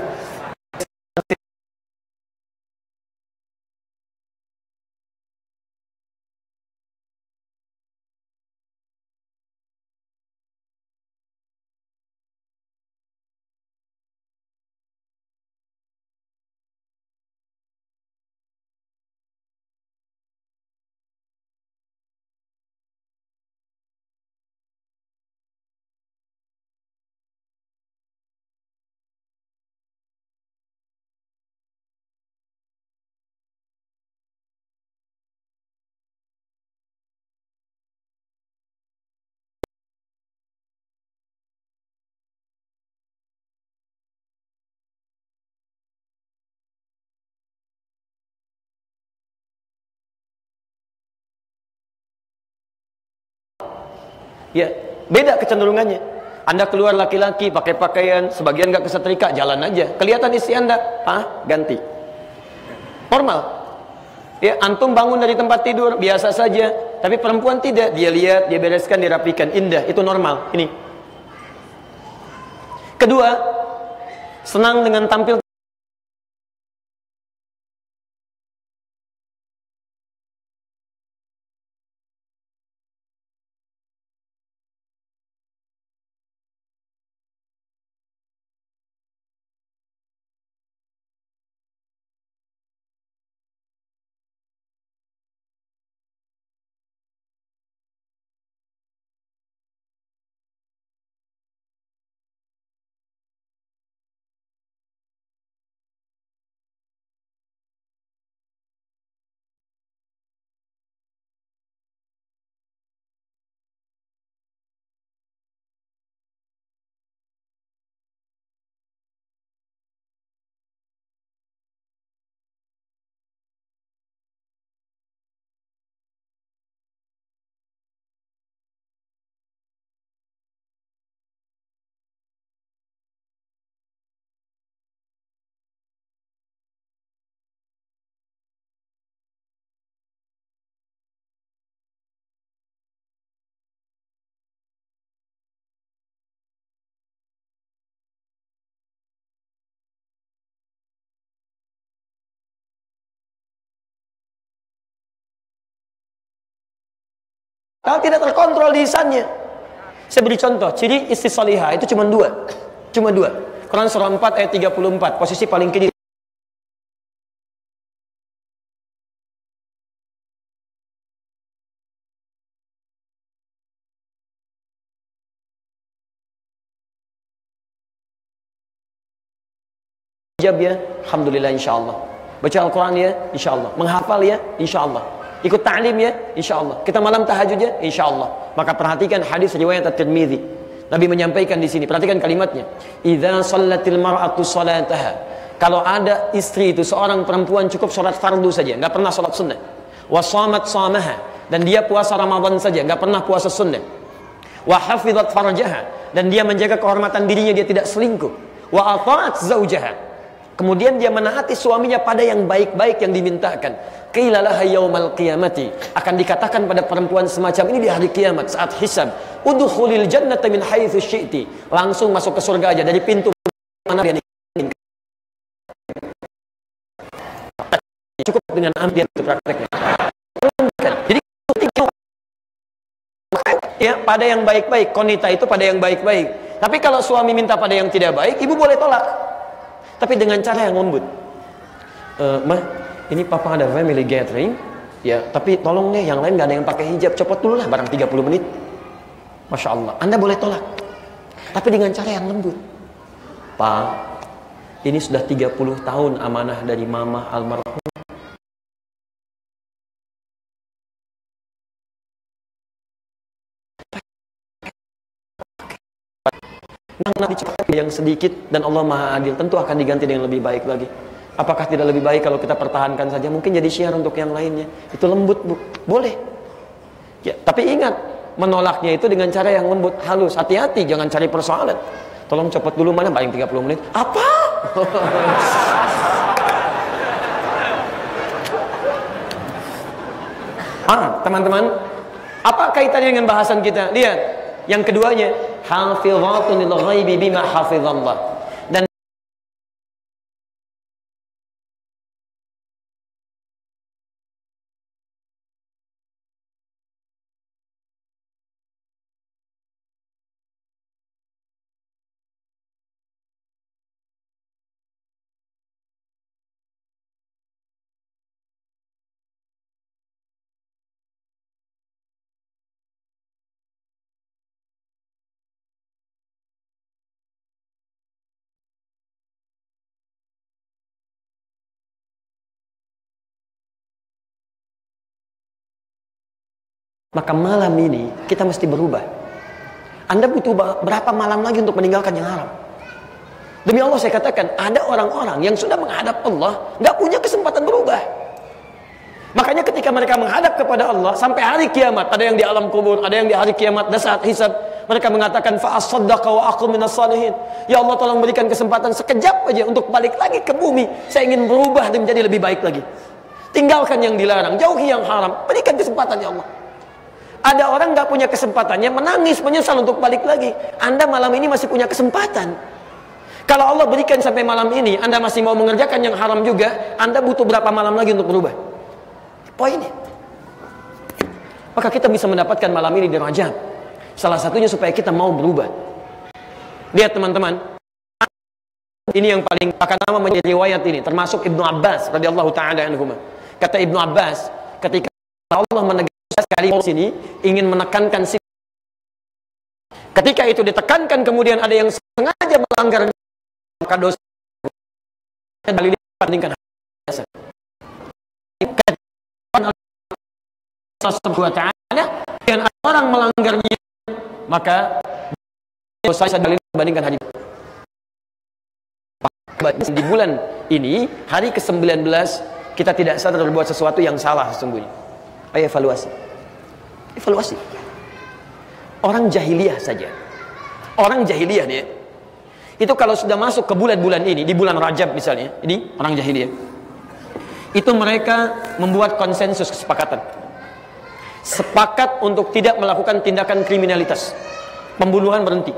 Ya, beda kecenderungannya. Anda keluar laki-laki pakai pakaian, sebagian nggak kesetrika, jalan aja. Kelihatan istri Anda, ganti. Normal. Ya, antum bangun dari tempat tidur biasa saja, tapi perempuan tidak. Dia lihat, dia bereskan, dirapikan, indah. Itu normal. Ini. Kedua, senang dengan tampil. Kalau tidak terkontrol lisannya. Saya beri contoh, ciri istri salihah itu cuma dua. Cuma dua. Quran surah 4 ayat 34, posisi paling kiri. Hijab ya, alhamdulillah insyaallah. Baca Al-Quran ya, insyaallah. Menghafal ya, insyaallah. Ikut ta'lim ya, insyaallah. Kita malam tahajud ya, insyaallah. Maka perhatikan hadis riwayat At-Tirmidzi. Nabi menyampaikan di sini, perhatikan kalimatnya. Idza shallatil mar'atu salataha. Kalau ada istri itu seorang perempuan cukup salat fardu saja, enggak pernah salat sunnah. Wa shamat shamaha, dan dia puasa Ramadan saja, enggak pernah puasa sunnah. Wa hafizat farjaha, dan dia menjaga kehormatan dirinya, dia tidak selingkuh. Wa ata'at zaujaha, kemudian dia menaati suaminya pada yang baik-baik yang dimintakan. Qila laha yaumal qiyamati, akan dikatakan pada perempuan semacam ini di hari kiamat saat hisab, udkhulil jannata min haitsu syi'ti, langsung masuk ke surga aja dari pintu mana dia inginkan. Cukup dengan ambil itu prakteknya. Jadi ya pada yang baik-baik, konita itu pada yang baik-baik. Tapi kalau suami minta pada yang tidak baik, ibu boleh tolak. Tapi dengan cara yang lembut. Mah, ini papa ada family gathering, ya, tapi tolong deh yang lain gak ada yang pakai hijab, copot dulu lah barang 30 menit. Masya Allah, Anda boleh tolak. Tapi dengan cara yang lembut. Pak, ini sudah 30 tahun amanah dari mama almarhum. Nabi cepat yang sedikit dan Allah Maha Adil, tentu akan diganti dengan lebih baik lagi. Apakah tidak lebih baik kalau kita pertahankan saja? Mungkin jadi syiar untuk yang lainnya. Itu lembut, Bu. Boleh. Ya, tapi ingat, menolaknya itu dengan cara yang lembut, halus. Hati-hati, jangan cari persoalan. Tolong copot dulu, mana paling 30 menit. Apa? Teman-teman, apa kaitannya dengan bahasan kita? Lihat, yang keduanya, hafizatun lil ghaibi bima hafizallah. Maka malam ini kita mesti berubah. Anda butuh berapa malam lagi untuk meninggalkan yang haram? Demi Allah saya katakan, ada orang-orang yang sudah menghadap Allah, nggak punya kesempatan berubah. Makanya ketika mereka menghadap kepada Allah sampai hari kiamat, ada yang di alam kubur, ada yang di hari kiamat, dan saat hisab, mereka mengatakan fa asaddaqa wa aqum minas salihin. Ya Allah, tolong berikan kesempatan sekejap aja untuk balik lagi ke bumi. Saya ingin berubah dan menjadi lebih baik lagi. Tinggalkan yang dilarang, jauhi yang haram. Berikan kesempatan ya Allah. Ada orang nggak punya kesempatannya, menangis, menyesal untuk balik lagi. Anda malam ini masih punya kesempatan. Kalau Allah berikan sampai malam ini, Anda masih mau mengerjakan yang haram juga, Anda butuh berapa malam lagi untuk berubah? Poinnya. Maka kita bisa mendapatkan malam ini di Rajab. Salah satunya supaya kita mau berubah. Lihat teman-teman, ini yang paling akan lama menjadi riwayat ini, termasuk Ibnu Abbas radhiyallahu taala anhuma. Kata Ibnu Abbas, ketika Allah menegaskan sekali di sini ingin menekankan ketika itu ditekankan, kemudian ada yang sengaja melanggar, maka dosa dalil dibandingkan biasa. Allah Subhanahu wa taala, dan orang melanggarnya, maka dosa dalil dibandingkan hari. Di bulan ini, hari ke-19, kita tidak sadar berbuat sesuatu yang salah sesungguhnya. Ayo evaluasi. Evaluasi. Orang jahiliyah saja. Orang jahiliyah nih, itu kalau sudah masuk ke bulan-bulan ini, di bulan Rajab misalnya, ini orang jahiliyah, itu mereka membuat konsensus kesepakatan. Sepakat untuk tidak melakukan tindakan kriminalitas. Pembunuhan berhenti.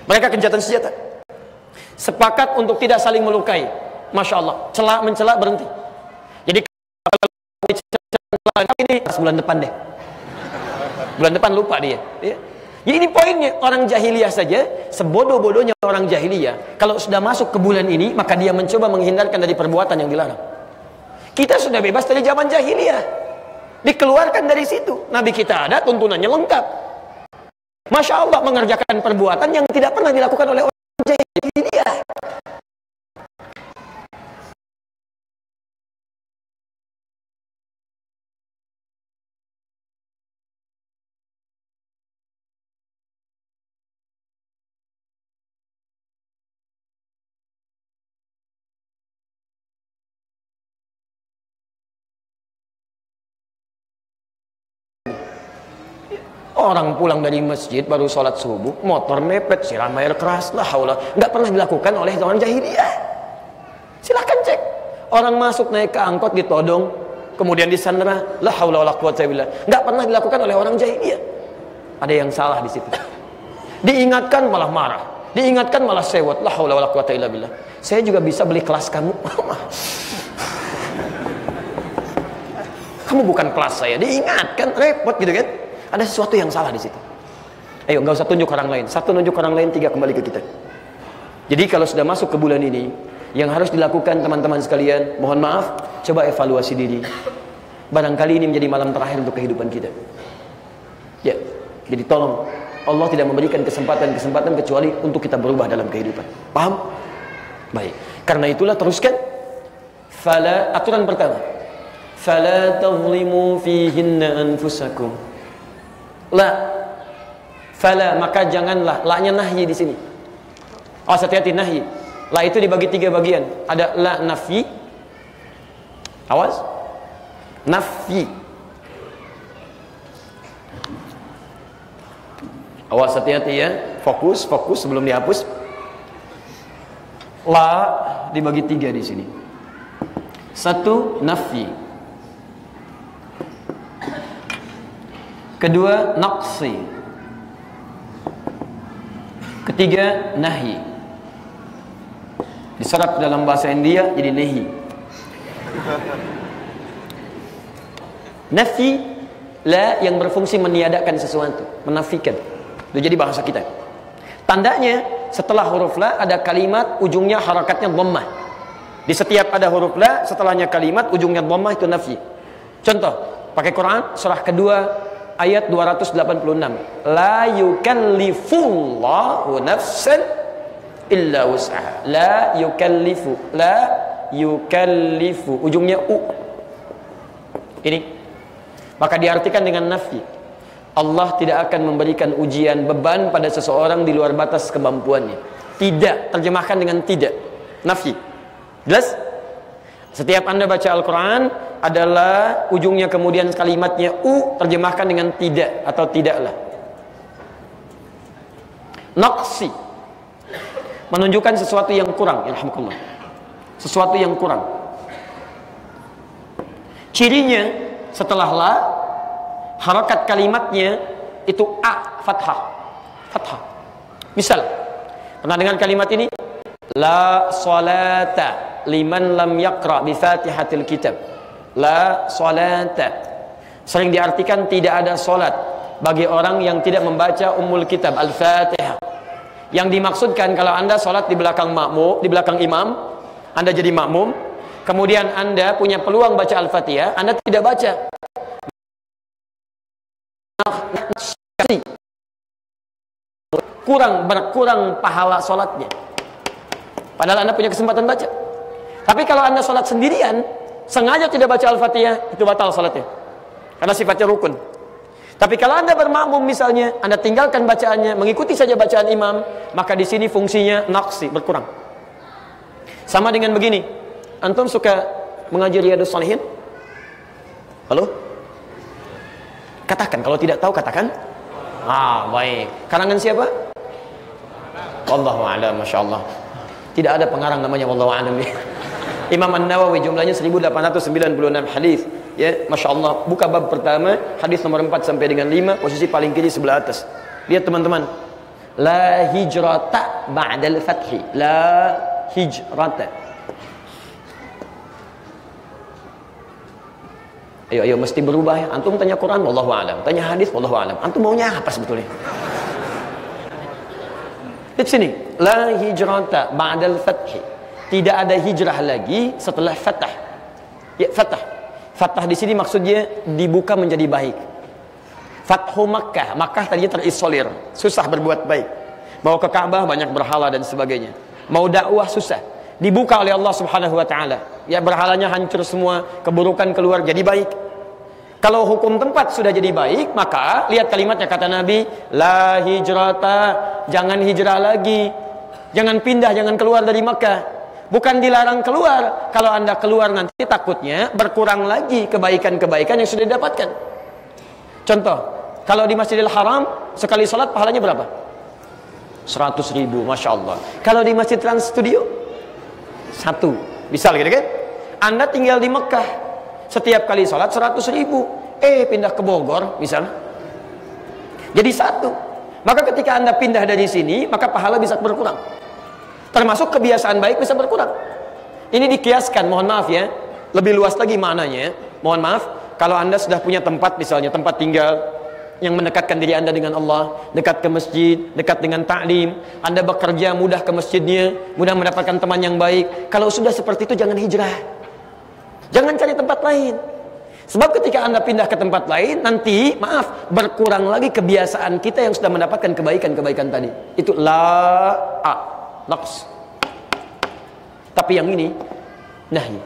Mereka kejahatan senjata. Sepakat untuk tidak saling melukai. Masya Allah, mencela berhenti. Jadi ini bulan depan deh. Bulan depan lupa dia. Ya. Jadi ini poinnya, orang jahiliyah saja, sebodoh-bodohnya orang jahiliyah, kalau sudah masuk ke bulan ini, maka dia mencoba menghindarkan dari perbuatan yang dilarang. Kita sudah bebas dari zaman jahiliyah, dikeluarkan dari situ. Nabi kita ada, tuntunannya lengkap. Masya Allah, mengerjakan perbuatan yang tidak pernah dilakukan oleh orang jahiliyah. Orang pulang dari masjid baru sholat subuh, motor mepet, siram air keras, lah haula, nggak pernah dilakukan oleh orang jahiliyah. Silahkan cek. Orang masuk naik ke angkot ditodong, kemudian disandera, lah haula wala quwwata illa billah, nggak pernah dilakukan oleh orang jahiliyah. Ada yang salah di situ. Diingatkan malah marah, diingatkan malah sewot, lah haula wala quwwata illa billah. Saya juga bisa beli kelas kamu. Kamu bukan kelas saya, diingatkan, repot gitu kan. Ada sesuatu yang salah di situ. Ayo, nggak usah tunjuk orang lain. Satu nunjuk orang lain, tiga kembali ke kita. Jadi kalau sudah masuk ke bulan ini, yang harus dilakukan teman-teman sekalian, mohon maaf, coba evaluasi diri. Barangkali ini menjadi malam terakhir untuk kehidupan kita. Ya, jadi tolong, Allah tidak memberikan kesempatan-kesempatan kecuali untuk kita berubah dalam kehidupan. Paham? Baik. Karena itulah teruskan. Aturan pertama. Fala tazlimu fihinna anfusakum. La, fala, maka janganlah. La-nya nahyi di sini. Oh, hati-hati, nahyi. La itu dibagi 3 bagian. Ada la nafi. Awas. Nafi. Awas, hati-hati ya. Fokus sebelum dihapus. La dibagi 3 di sini. 1 nafi. Kedua, naqsi. Ketiga, nahi. Diserap dalam bahasa India jadi nahi. Nafi, la yang berfungsi meniadakan sesuatu, menafikan. Itu jadi bahasa kita. Tandanya setelah huruf la ada kalimat ujungnya harakatnya dhammah. Di setiap ada huruf la setelahnya kalimat ujungnya dhammah, itu nafi. Contoh, pakai Quran surah kedua ayat 286. La yukallifullahu nafsan illa wus'aha. La yukallifu. La yukallifu. Ujungnya u. Ini. Maka diartikan dengan nafi. Allah tidak akan memberikan ujian beban pada seseorang di luar batas kemampuannya. Tidak. Terjemahkan dengan tidak. Nafi. Jelas? Setiap Anda baca Al-Quran, adalah ujungnya kemudian kalimatnya u, terjemahkan dengan tidak atau tidaklah. Naqsi, menunjukkan sesuatu yang kurang, yarhamukallah. Sesuatu yang kurang. Cirinya setelah la, harakat kalimatnya itu a, fathah. Fathah. Misal, pernah dengar kalimat ini? La salata liman lam yaqra bi Fatihatil kitab. La salata. Sering diartikan tidak ada salat bagi orang yang tidak membaca Ummul Kitab Al-Fatihah. Yang dimaksudkan kalau Anda salat di belakang makmum, di belakang imam, Anda jadi makmum, kemudian Anda punya peluang baca Al-Fatihah, Anda tidak baca. Berkurang pahala salatnya. Padahal Anda punya kesempatan baca. Tapi kalau Anda salat sendirian, sengaja tidak baca Al-Fatihah, itu batal salatnya. Karena sifatnya rukun. Tapi kalau Anda bermakmum misalnya, Anda tinggalkan bacaannya, mengikuti saja bacaan imam, maka di sini fungsinya naqsi, berkurang. Sama dengan begini. Antum suka mengaji Riyadhus Shalihin? Halo? Katakan, kalau tidak tahu katakan. Ah, baik. Karangan siapa? Wallahu a'lam, masyaallah. Tidak ada pengarang namanya wallahu a'lam. Imam An-Nawawi jumlahnya 1896 hadis. Ya, masyaallah. Buka bab pertama, hadis nomor 4 sampai dengan 5, posisi paling kiri sebelah atas. Lihat teman-teman. La hijrata ba'dal fathi. La hijrata. Ayo mesti berubah ya. Antum tanya Quran wallahu a'lam, tanya hadis wallahu a'lam. Antum maunya apa sebetulnya? Di sini, la hijrata ba'dal fathi. Tidak ada hijrah lagi setelah fatah. Ya, fatah. Fatah di sini maksudnya dibuka menjadi baik. Fathu Makkah, Makkah tadinya terisolir, susah berbuat baik. Bawa ke Ka'bah banyak berhala dan sebagainya. Mau dakwah susah. Dibuka oleh Allah Subhanahu wa taala. Ya, berhalanya hancur semua, keburukan keluar jadi baik. Kalau hukum tempat sudah jadi baik, maka lihat kalimatnya kata Nabi, la hijrata, jangan hijrah lagi. Jangan pindah, jangan keluar dari Makkah. Bukan dilarang keluar. Kalau Anda keluar nanti takutnya berkurang lagi kebaikan-kebaikan yang sudah didapatkan. Contoh, kalau di Masjidil Haram sekali sholat pahalanya berapa? 100.000, Masya Allah. Kalau di Masjid Trans Studio 1, misal gitu kan. Anda tinggal di Mekah, setiap kali sholat 100.000. Pindah ke Bogor misal, jadi 1. Maka ketika Anda pindah dari sini, maka pahala bisa berkurang. Termasuk kebiasaan baik bisa berkurang. Ini dikiaskan, mohon maaf ya, lebih luas lagi maknanya. Mohon maaf, kalau Anda sudah punya tempat, misalnya tempat tinggal yang mendekatkan diri Anda dengan Allah, dekat ke masjid, dekat dengan ta'lim, Anda bekerja mudah ke masjidnya, mudah mendapatkan teman yang baik. Kalau sudah seperti itu jangan hijrah. Jangan cari tempat lain. Sebab ketika Anda pindah ke tempat lain, nanti, maaf, berkurang lagi kebiasaan kita yang sudah mendapatkan kebaikan-kebaikan tadi. Itu la naqs. Tapi yang ini nahi,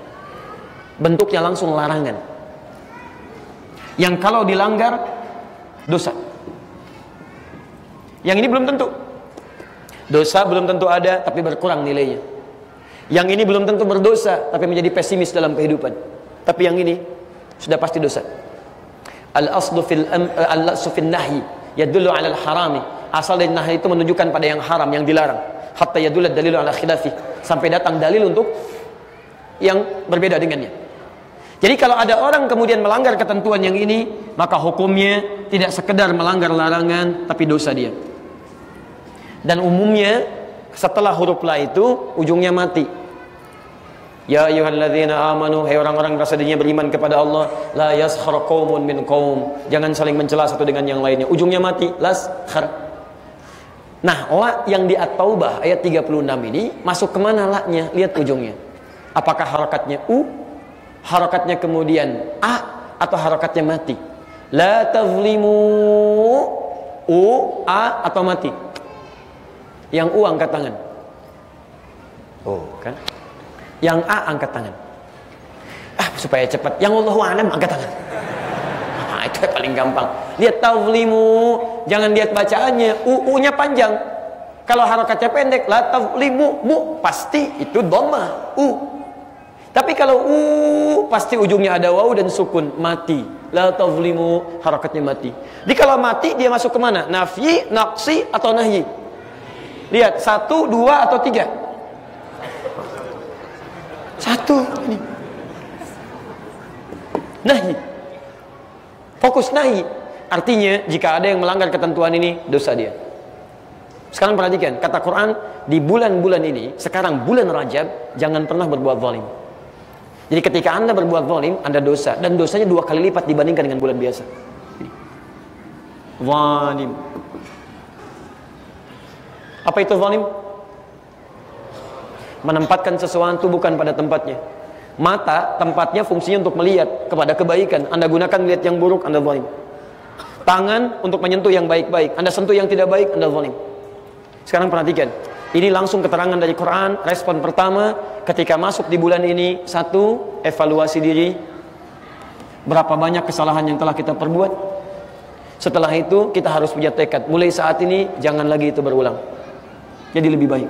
bentuknya langsung larangan, yang kalau dilanggar dosa. Yang ini belum tentu dosa, belum tentu ada, tapi berkurang nilainya. Yang ini belum tentu berdosa, tapi menjadi pesimis dalam kehidupan. Tapi yang ini sudah pasti dosa. Al-aslu fil nahyi yadullu 'ala al-harami. Asal dari nahi itu menunjukkan pada yang haram, yang dilarang. Hatta yadullah dalilu ala khilafi, sampai datang dalil untuk yang berbeda dengannya. Jadi kalau ada orang kemudian melanggar ketentuan yang ini, maka hukumnya tidak sekedar melanggar larangan, tapi dosa dia. Dan umumnya setelah huruf la itu ujungnya mati. Ya ayyuhalladzina amanu, hai orang-orang merasa dirinya beriman kepada Allah, la yaskhar qaumun min qaum, jangan saling mencela satu dengan yang lainnya. Ujungnya mati, laskhar. Nah, la yang di At-Taubah ayat 36 ini masuk kemana la-nya? Lihat ujungnya. Apakah harakatnya u, harakatnya kemudian a, atau harakatnya mati? La tazlimu, u, a, atau mati? Yang u angkat tangan. Oh, kan? Yang a angkat tangan. Supaya cepat. Yang Allahu a'lam angkat tangan. Itu yang paling gampang. Lihat tazlimu, jangan lihat bacaannya, u-nya panjang. Kalau harakatnya pendek, la tazlimu, bu, pasti itu dhamma, u. Tapi kalau pasti ujungnya ada waw dan sukun, mati. La tazlimu, harakatnya mati. Jadi kalau mati dia masuk ke mana? Nafyi, naqsi atau nahyi? Lihat, 1, 2 atau 3? 1 ini. Nahyi. Fokus nahyi. Artinya jika ada yang melanggar ketentuan ini, dosa dia. Sekarang perhatikan, kata Quran, di bulan-bulan ini, sekarang bulan Rajab, jangan pernah berbuat zalim. Jadi ketika Anda berbuat zalim, Anda dosa. Dan dosanya 2 kali lipat dibandingkan dengan bulan biasa. Zalim. Apa itu zalim? Menempatkan sesuatu bukan pada tempatnya. Mata, tempatnya fungsinya untuk melihat kepada kebaikan. Anda gunakan melihat yang buruk, Anda zalim. Tangan untuk menyentuh yang baik-baik. Anda sentuh yang tidak baik, Anda zalim. Sekarang perhatikan. Ini langsung keterangan dari Quran. Respon pertama ketika masuk di bulan ini, 1, evaluasi diri. Berapa banyak kesalahan yang telah kita perbuat. Setelah itu kita harus punya tekad. Mulai saat ini jangan lagi itu berulang. Jadi lebih baik.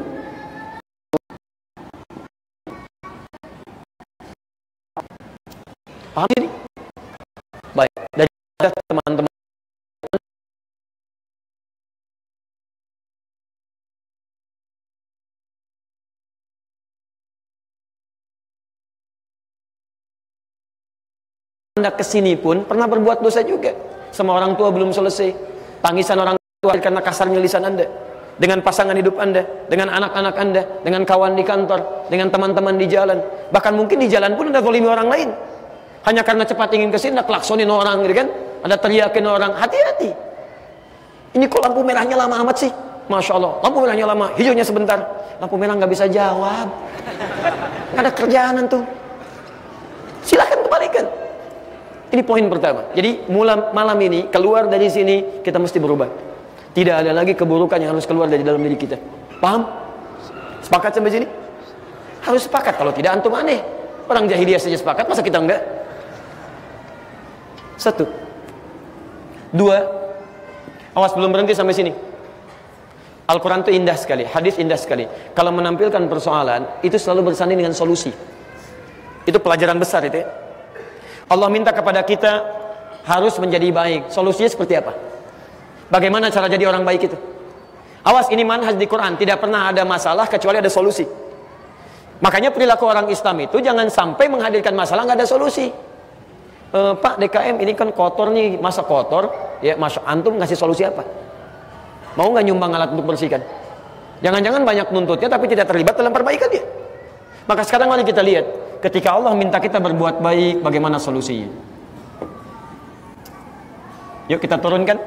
Paham ini? Baik. Dari teman-teman Anda kesini pun pernah berbuat dosa juga. Sama orang tua belum selesai. Tangisan orang tua karena kasarnya lisan Anda. Dengan pasangan hidup Anda, dengan anak-anak Anda, dengan kawan di kantor, dengan teman-teman di jalan. Bahkan mungkin di jalan pun Anda zalimi orang lain. Hanya karena cepat ingin kesini, Anda klaksonin orang, gitu kan? Ada teriakin orang, hati-hati. Ini kok lampu merahnya lama amat sih? Masya Allah, lampu merahnya lama, hijaunya sebentar. Lampu merah nggak bisa jawab. Nggak ada kerjaan tuh. Silahkan kembalikan. Ini poin pertama. Jadi malam ini keluar dari sini kita mesti berubah. Tidak ada lagi keburukan yang harus keluar dari dalam diri kita. Paham? Sepakat sampai sini? Harus sepakat. Kalau tidak antum aneh. Orang jahiliyah saja sepakat, masa kita enggak? 1. 2. Awas, belum berhenti sampai sini. Al-Quran itu indah sekali, hadis indah sekali. Kalau menampilkan persoalan itu selalu bersanding dengan solusi. Itu pelajaran besar itu ya. Allah minta kepada kita harus menjadi baik. Solusinya seperti apa? Bagaimana cara jadi orang baik itu? Awas, ini manhaj di Quran. Tidak pernah ada masalah kecuali ada solusi. Makanya perilaku orang Islam itu jangan sampai menghadirkan masalah nggak ada solusi. Pak DKM ini kan kotor nih, masa kotor? Ya, masa antum ngasih solusi apa? Mau nggak nyumbang alat untuk bersihkan? Jangan-jangan banyak nuntutnya tapi tidak terlibat dalam perbaikan dia. Maka sekarang mari kita lihat. Ketika Allah minta kita berbuat baik, bagaimana solusinya? Yuk kita turunkan.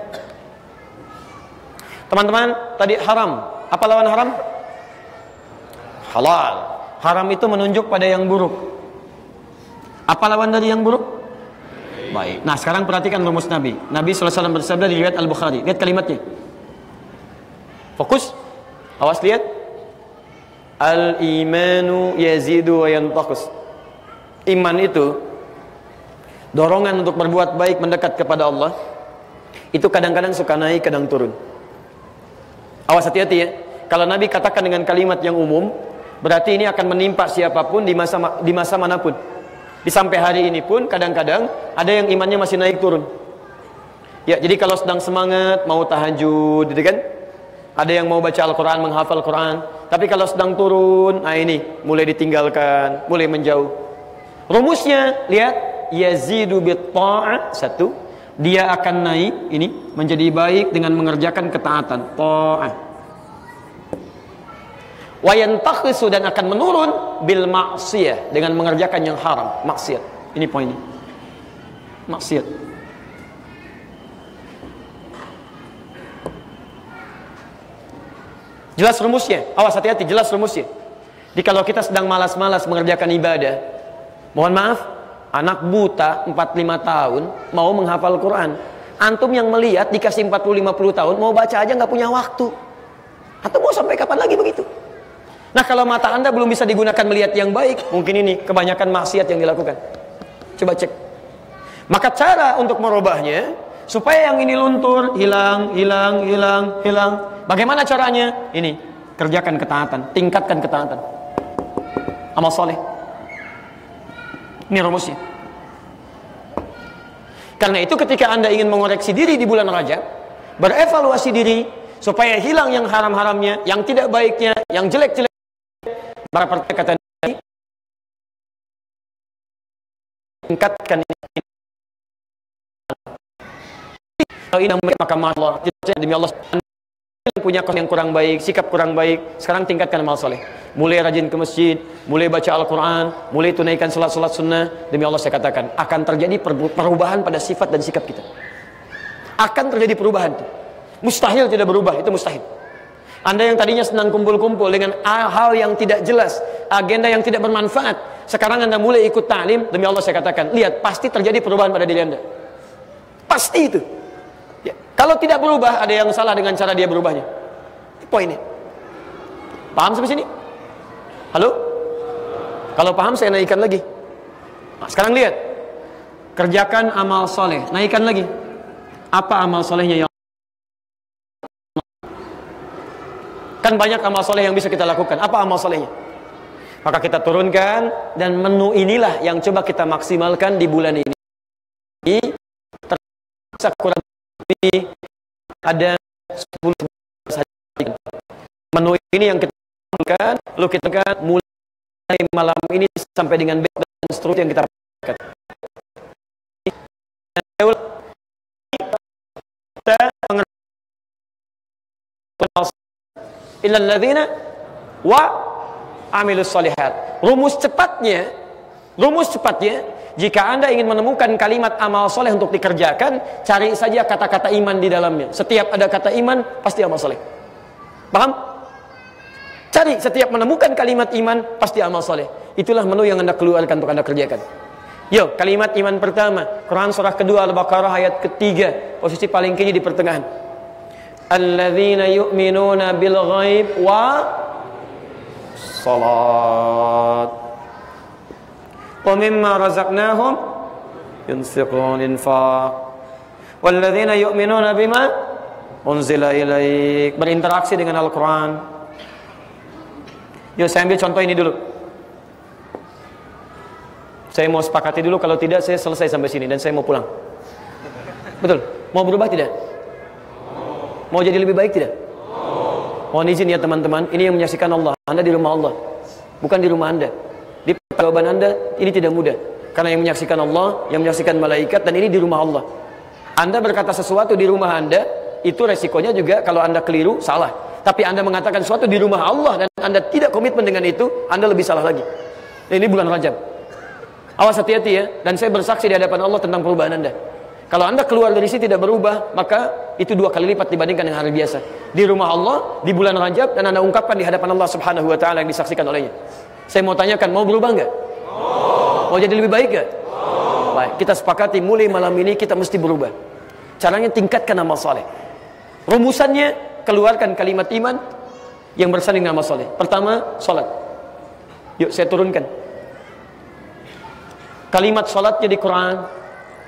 Teman-teman, tadi haram. Apa lawan haram? Halal. Haram itu menunjuk pada yang buruk. Apa lawan dari yang buruk? Baik. Nah sekarang perhatikan rumus Nabi. Nabi SAW bersabda di riwayat Al-Bukhari. Lihat kalimatnya. Fokus. Awas lihat. Al-imanu yazidu wa yantaqus. Iman itu dorongan untuk berbuat baik, mendekat kepada Allah. Itu kadang-kadang suka naik, kadang turun. Awas, hati-hati ya. Kalau Nabi katakan dengan kalimat yang umum, berarti ini akan menimpa siapapun di masa manapun. Di sampai hari ini pun kadang-kadang ada yang imannya masih naik turun. Ya, jadi kalau sedang semangat mau tahajud, gitu kan? Ada yang mau baca Al-Quran, menghafal Quran. Tapi kalau sedang turun, nah ini mulai ditinggalkan, mulai menjauh. Rumusnya, lihat, yazidu bit-ta'ah, 1, dia akan naik ini menjadi baik dengan mengerjakan ketaatan, ta'ah. Wa yantakhisu, dan akan menurun bil ma'siyah, dengan mengerjakan yang haram, maksiat. Ini poinnya. Maksiat. Jelas rumusnya. Awas, hati-hati, jelas rumusnya. Jadi kalau kita sedang malas-malas mengerjakan ibadah, mohon maaf, anak buta 4-5 tahun mau menghafal Quran. Antum yang melihat dikasih 40-50 tahun mau baca aja nggak punya waktu. Atau mau sampai kapan lagi begitu? Nah kalau mata Anda belum bisa digunakan melihat yang baik, mungkin ini kebanyakan maksiat yang dilakukan. Coba cek. Maka cara untuk merubahnya supaya yang ini luntur, hilang. Bagaimana caranya? Ini, kerjakan ketaatan, tingkatkan ketaatan. Amal soleh. Ini rumusnya. Karena itu ketika Anda ingin mengoreksi diri di bulan Rajab, berevaluasi diri supaya hilang yang haram-haramnya, yang tidak baiknya, yang jelek-jelek, para kata tingkatkan ini. Kalau ini maka Allah demi Allah punya yang kurang baik, sikap kurang baik, sekarang tingkatkan amal soleh. Mulai rajin ke masjid, mulai baca Al-Quran, mulai tunaikan salat-salat sunnah. Demi Allah saya katakan, akan terjadi perubahan pada sifat dan sikap kita. Akan terjadi perubahan itu. Mustahil tidak berubah, itu mustahil. Anda yang tadinya senang kumpul-kumpul dengan hal yang tidak jelas, agenda yang tidak bermanfaat, sekarang Anda mulai ikut ta'lim, demi Allah saya katakan, lihat, pasti terjadi perubahan pada diri Anda. Pasti itu. Ya. Kalau tidak berubah, ada yang salah dengan cara dia berubahnya. Poinnya. Paham sampai sini? Halo? Kalau paham saya naikkan lagi. Nah, sekarang lihat. Kerjakan amal soleh. Naikkan lagi. Apa amal solehnya yang kan banyak amal soleh yang bisa kita lakukan. Apa amal solehnya? Maka kita turunkan, dan menu inilah yang coba kita maksimalkan di bulan ini. Kurang lebih ada 10 menu ini yang kita lakukan, lalu kita mulai malam ini sampai dengan besok dan seterusnya yang kita lakukan. Kita illal ladzina wa amilus shalihat. Rumus cepatnya, jika Anda ingin menemukan kalimat amal soleh untuk dikerjakan, cari saja kata-kata iman di dalamnya. Setiap ada kata iman, pasti amal soleh. Paham? Cari, setiap menemukan kalimat iman, pasti amal soleh. Itulah menu yang Anda keluarkan untuk Anda kerjakan. Yuk, kalimat iman pertama, Quran surah kedua Al-Baqarah ayat ketiga, posisi paling kiri di pertengahan. Alladzina yu'minuna bil ghaib wa salat wa mimma razaqnahum yunfiqun infaq walladzina yu'minuna bima unzila ilaik. Berinteraksi dengan Al-Quran. Yuk saya ambil contoh ini dulu. Saya mau sepakati dulu, kalau tidak saya selesai sampai sini dan saya mau pulang. Betul? Mau berubah tidak? Mau jadi lebih baik tidak? Mohon izin ya teman-teman, ini yang menyaksikan Allah. Anda di rumah Allah, bukan di rumah Anda. Di jawaban Anda ini tidak mudah, karena yang menyaksikan Allah, yang menyaksikan malaikat, dan ini di rumah Allah. Anda berkata sesuatu di rumah Anda, itu resikonya juga kalau Anda keliru, salah. Tapi Anda mengatakan sesuatu di rumah Allah dan Anda tidak komitmen dengan itu, Anda lebih salah lagi. Ini bulan Rajab. Awas, hati-hati ya. Dan saya bersaksi di hadapan Allah tentang perubahan Anda. Kalau Anda keluar dari sini tidak berubah, maka itu 2 kali lipat dibandingkan dengan hari biasa. Di rumah Allah, di bulan Rajab, dan Anda ungkapkan di hadapan Allah Subhanahu wa Ta'ala yang disaksikan olehnya. Saya mau tanyakan, mau berubah enggak? Mau jadi lebih baik enggak? Baik, kita sepakati mulai malam ini kita mesti berubah. Caranya tingkatkan amal saleh. Rumusannya, keluarkan kalimat iman yang bersanding dengan amal saleh. Pertama, salat. Yuk saya turunkan kalimat salatnya di Quran.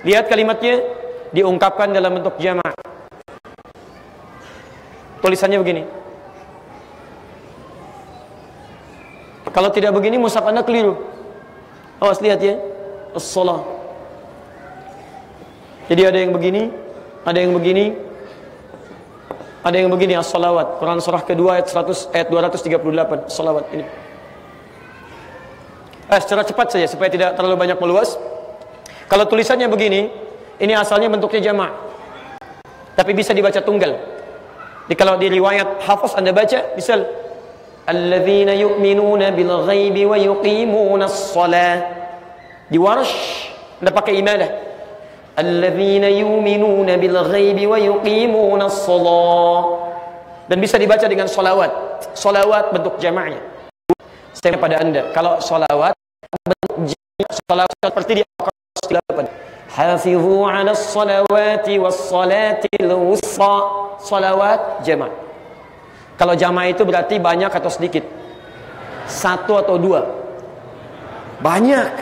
Lihat kalimatnya diungkapkan dalam bentuk jama'. Tulisannya begini. Kalau tidak begini, mushaf Anda keliru. Awas, lihat ya. As-shalah. Jadi ada yang begini, ada yang begini, ada yang begini. As-salawat. Quran surah kedua ayat 238. As-salawat ini. Secara cepat saja supaya tidak terlalu banyak meluas. Kalau tulisannya begini, ini asalnya bentuknya jama', tapi bisa dibaca tunggal. Jadi kalau di riwayat Hafiz Anda baca, misal alladzina yu'minuna bil ghaibi wa yuqimuna as-shalah. Di Warsh Anda pakai imadah. Alladzina yu'minuna bil ghaibi wa yuqimuna as-shalah. Dan bisa dibaca dengan salawat. Salawat bentuk jama'nya. Saya pada Anda, kalau salawat bentuk jama', salawat seperti di Hafizu 'ala as-salawati was-salatil wusta. Salawat jama'. Kalau jama' itu berarti banyak atau sedikit? 1 atau 2? Banyak.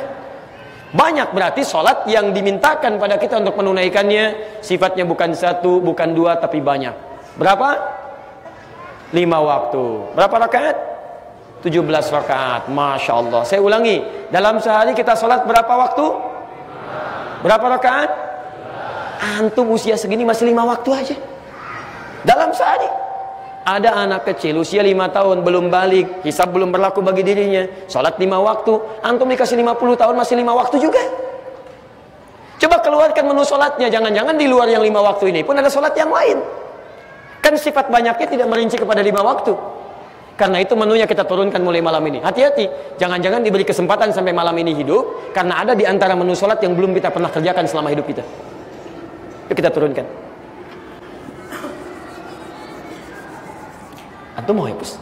Banyak berarti salat yang dimintakan pada kita untuk menunaikannya sifatnya bukan 1, bukan 2, tapi banyak. Berapa? 5 waktu. Berapa rakaat? 17 rakaat. Masya Allah. Saya ulangi, dalam sehari kita sholat berapa waktu? Berapa rakaat? Antum usia segini masih 5 waktu aja dalam sehari. Ada anak kecil usia 5 tahun belum balik, hisab belum berlaku bagi dirinya, sholat 5 waktu. Antum dikasih 50 tahun masih 5 waktu juga. Coba keluarkan menu sholatnya. Jangan-jangan di luar yang 5 waktu ini pun ada sholat yang lain. Kan sifat banyaknya tidak merinci kepada 5 waktu. Karena itu menunya kita turunkan mulai malam ini. Hati-hati, jangan-jangan diberi kesempatan sampai malam ini hidup, karena ada di antara menu sholat yang belum kita pernah kerjakan selama hidup kita. Itu kita turunkan. Antum mau hapus?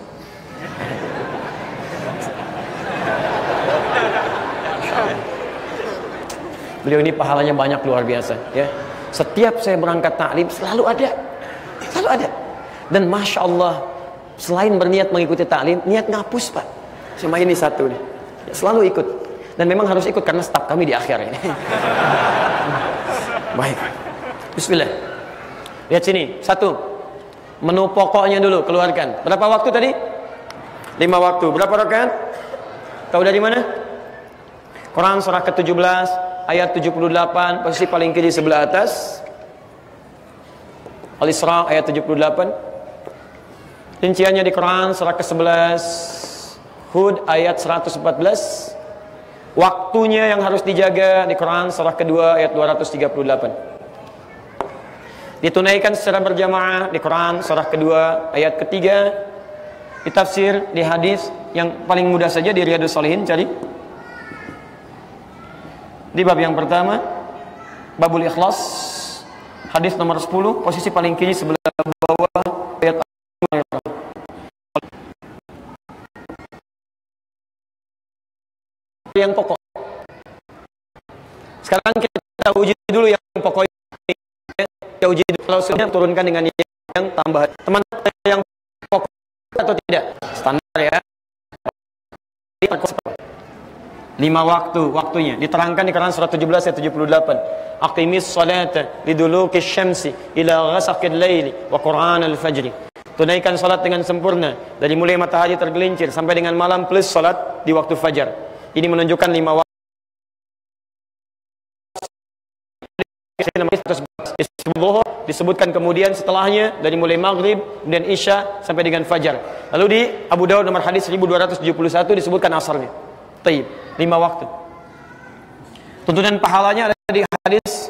Beliau ini pahalanya banyak, luar biasa ya. Setiap saya berangkat taklim selalu ada. Dan Masya Allah, selain berniat mengikuti taklim, niat ngapus Pak. Cuma ini satu nih, selalu ikut. Dan memang harus ikut karena staf kami di akhir ini. Baik, bismillah. Lihat sini, satu, menu pokoknya dulu keluarkan. Berapa waktu tadi? 5 waktu. Berapa rakaat? Tahu dari mana? Quran surah ke-17 ayat 78, posisi paling kiri sebelah atas. Al-Isra ayat 78. Rinciannya di Quran surah ke-11, Hud ayat 114. Waktunya yang harus dijaga di Quran surah kedua ayat 238. Ditunaikan secara berjamaah di Quran surah kedua ayat ketiga. Ditafsir di hadis yang paling mudah saja di Riyadhus Shalihin, cari di bab yang pertama, Babul Ikhlas, hadis nomor 10, posisi paling kiri sebelah bawah ayat yang pokok. Sekarang kita uji dulu yang pokok ini. Kita uji dulu, kalau sudah turunkan dengan yang tambahan. Teman yang pokok atau tidak? Standar ya. 5 waktunya diterangkan di Quran surah 17 ayat 78. Aqimis salata liduluki syamsi ila ghasaqil laili wa Qur'an al-fajri. Tunaikan salat dengan sempurna dari mulai matahari tergelincir sampai dengan malam plus salat di waktu fajar. Ini menunjukkan 5 waktu. Disebutkan kemudian setelahnya dari mulai maghrib dan isya sampai dengan fajar. Lalu di Abu Dawud nomor hadis 1271 disebutkan asarnya. Taib, 5 waktu. Tuntunan pahalanya ada di hadis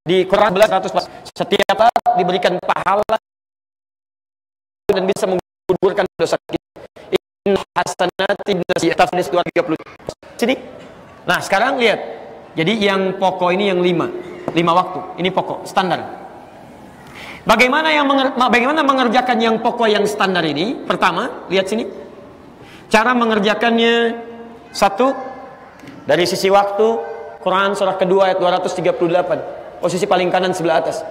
di Quran 11. Setiap saat diberikan pahala dan bisa menggugurkan dosa kita. In hasanatin nasiyataf 230. Sini. Nah, sekarang lihat. Jadi yang pokok ini yang 5 waktu. Ini pokok standar. Bagaimana mengerjakan yang pokok yang standar ini? Pertama, lihat sini. Cara mengerjakannya, satu, dari sisi waktu, Quran surah kedua ayat 238, posisi paling kanan sebelah atas.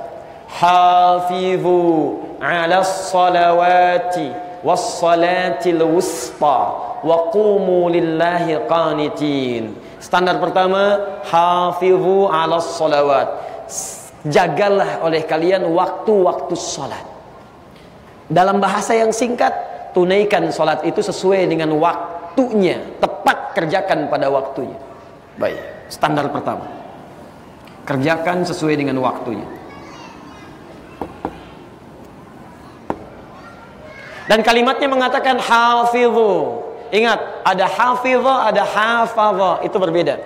Hafizu 'alas salawati was salatil wusta wa qumu lillahi qanitin. Standar pertama, hafizu 'alas salawat. Jagalah oleh kalian waktu-waktu salat. Dalam bahasa yang singkat, tunaikan salat itu sesuai dengan waktunya, tepat kerjakan pada waktunya. Baik, standar pertama. Kerjakan sesuai dengan waktunya. Dan kalimatnya mengatakan hafidhu. Ingat, ada hafidhu, ada hafadha, itu berbeda.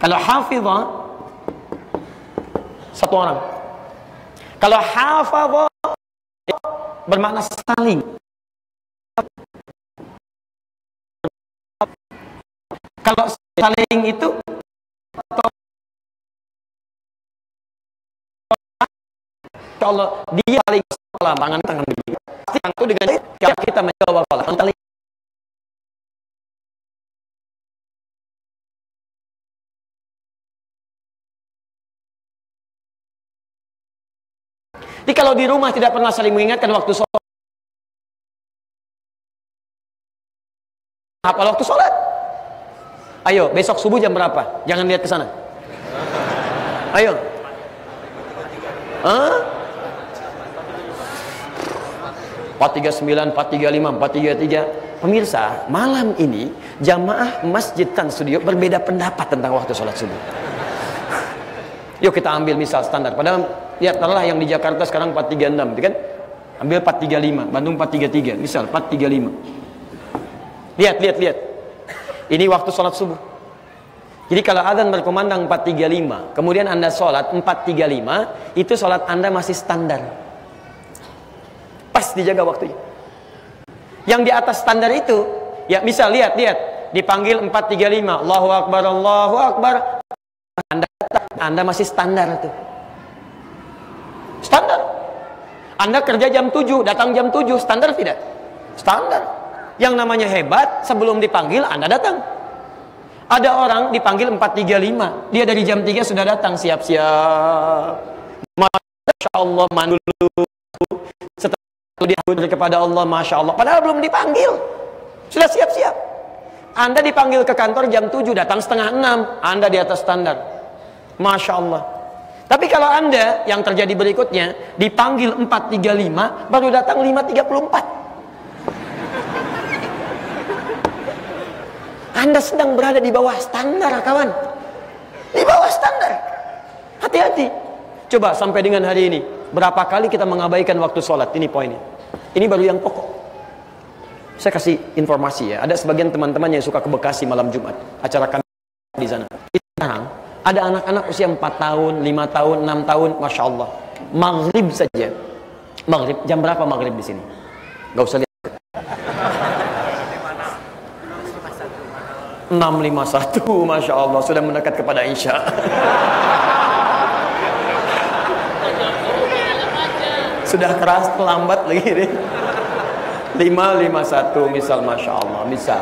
Kalau hafidha satu orang. Kalau hafadha bermakna saling. Kalau saling itu kalau dia saling salah tangan begini, pasti itu dengan kita menjawab salah. Jadi kalau di rumah tidak pernah saling mengingatkan waktu sholat, apa waktu sholat? Ayo, besok subuh jam berapa? Jangan lihat ke sana. Ayo. Hah? 439, 435, 433. Pemirsa, malam ini jamaah Masjid Trans Studio berbeda pendapat tentang waktu sholat subuh. Yuk kita ambil misal standar. Padahal lihatlah yang di Jakarta sekarang 436, gitu kan? Ambil 435, Bandung 433, misal 435. Lihat. Ini waktu sholat subuh. Jadi kalau azan berkumandang 435, kemudian Anda sholat 435, itu sholat Anda masih standar. Pas dijaga waktunya. Yang di atas standar itu, ya misal lihat, dipanggil 435, Allahu Akbar. Anda masih standar tuh. Standar. Anda kerja jam 7, datang jam 7, standar tidak? Standar. Yang namanya hebat, sebelum dipanggil Anda datang. Ada orang dipanggil 435, dia dari jam 3 sudah datang, siap-siap. Masya Allah, mandu dulu. Setelah itu dia kepada Allah, Masya Allah. Padahal belum dipanggil, sudah siap-siap. Anda dipanggil ke kantor jam 7, datang setengah 6, Anda di atas standar. Masya Allah. Tapi kalau Anda yang terjadi berikutnya dipanggil 435, baru datang 5.34, Anda sedang berada di bawah standar, kawan. Di bawah standar. Hati-hati. Coba sampai dengan hari ini, berapa kali kita mengabaikan waktu sholat? Ini poinnya. Ini baru yang pokok. Saya kasih informasi ya. Ada sebagian teman-teman yang suka ke Bekasi malam Jumat, acara kami di sana. Sekarang ada anak-anak usia 4 tahun, 5 tahun, 6 tahun, Masya Allah. Maghrib saja. Maghrib, jam berapa maghrib di sini? Gak usah lihat. 6.51, Masya Allah, sudah mendekat kepada Isya. Sudah keras, terlambat lagi nih. 5.51 misal, Masya Allah. Misal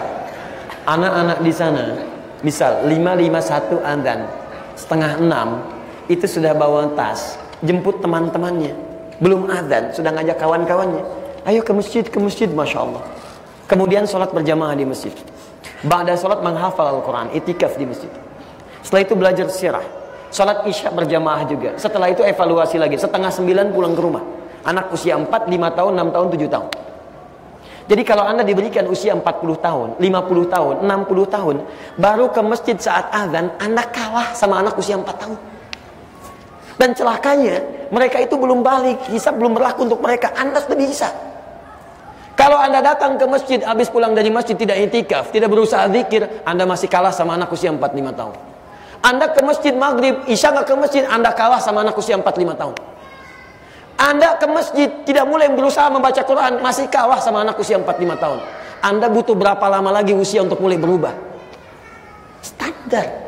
anak-anak di sana, misal 5.51 adzan, setengah 6 itu sudah bawa tas, jemput teman-temannya, belum adzan sudah ngajak kawan-kawannya, ayo ke masjid, Masya Allah. Kemudian sholat berjamaah di masjid. Ba'da sholat menghafal Al-Quran, itikaf di masjid. Setelah itu belajar sirah, sholat isya berjamaah juga. Setelah itu evaluasi lagi, setengah 9 pulang ke rumah. Anak usia 4, 5 tahun, 6 tahun, 7 tahun. Jadi kalau Anda diberikan usia 40 tahun, 50 tahun, 60 tahun, baru ke masjid saat azan, Anda kalah sama anak usia 4 tahun. Dan celakanya, mereka itu belum balik, hisab belum berlaku untuk mereka, Anda sudah bisa. Kalau Anda datang ke masjid, habis pulang dari masjid tidak itikaf, tidak berusaha zikir, Anda masih kalah sama anak usia 4-5 tahun. Anda ke masjid maghrib, isya nggak ke masjid, Anda kalah sama anak usia 4-5 tahun. Anda ke masjid, tidak mulai berusaha membaca Quran, masih kalah sama anak usia 4-5 tahun. Anda butuh berapa lama lagi usia untuk mulai berubah? Standar.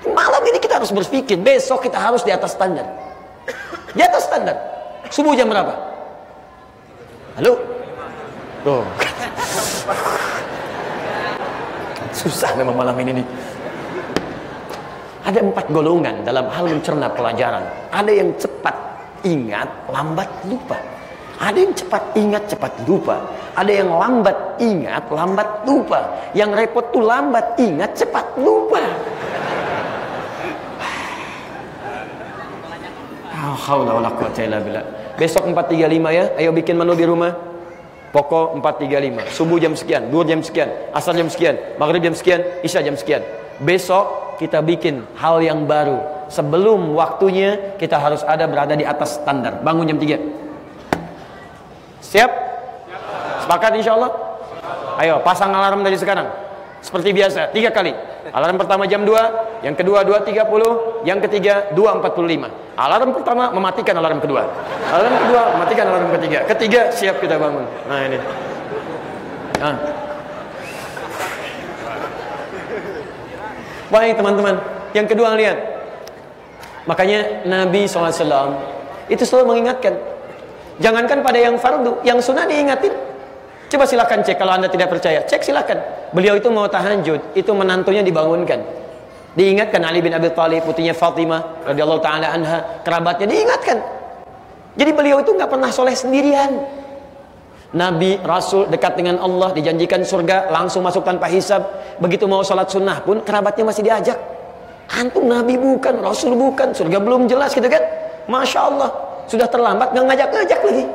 Malam ini kita harus berpikir, besok kita harus di atas standar. Di atas standar. Subuh jam berapa? Halo? Tuh. Susah memang malam ini nih. Ada 4 golongan dalam hal mencerna pelajaran. Ada yang cepat ingat, lambat lupa. Ada yang cepat ingat, cepat lupa. Ada yang lambat ingat, lambat lupa. Yang repot tuh lambat ingat, cepat lupa. Besok 435 ya. Ayo bikin menu di rumah. Pokok 435, subuh jam sekian, duhur jam sekian, asar jam sekian, maghrib jam sekian, isya jam sekian. Besok kita bikin hal yang baru. Sebelum waktunya kita harus berada di atas standar. Bangun jam 3. Siap? Sepakat insya Allah? Ayo pasang alarm dari sekarang. Seperti biasa, 3 kali. Alarm pertama jam 2, yang kedua 2.30, yang ketiga 2.45. Alarm pertama mematikan alarm kedua. Alarm kedua mematikan alarm ketiga. Ketiga siap kita bangun. Nah ini. Nah. Baik teman-teman. Yang kedua lihat. Makanya Nabi SAW itu selalu mengingatkan. Jangankan pada yang fardu, yang sunnah diingatin. Coba silakan cek kalau Anda tidak percaya. Cek silakan. Beliau itu mau tahajud, itu menantunya dibangunkan. Diingatkan Ali bin Abi Thalib, putrinya Fatimah radhiyallahu taala anha, kerabatnya diingatkan. Jadi beliau itu nggak pernah soleh sendirian. Nabi, Rasul dekat dengan Allah, dijanjikan surga, langsung masuk tanpa hisab. Begitu mau sholat sunnah pun kerabatnya masih diajak. Antum Nabi bukan, Rasul bukan, surga belum jelas gitu kan? Masya Allah, sudah terlambat nggak ngajak-ngajak lagi.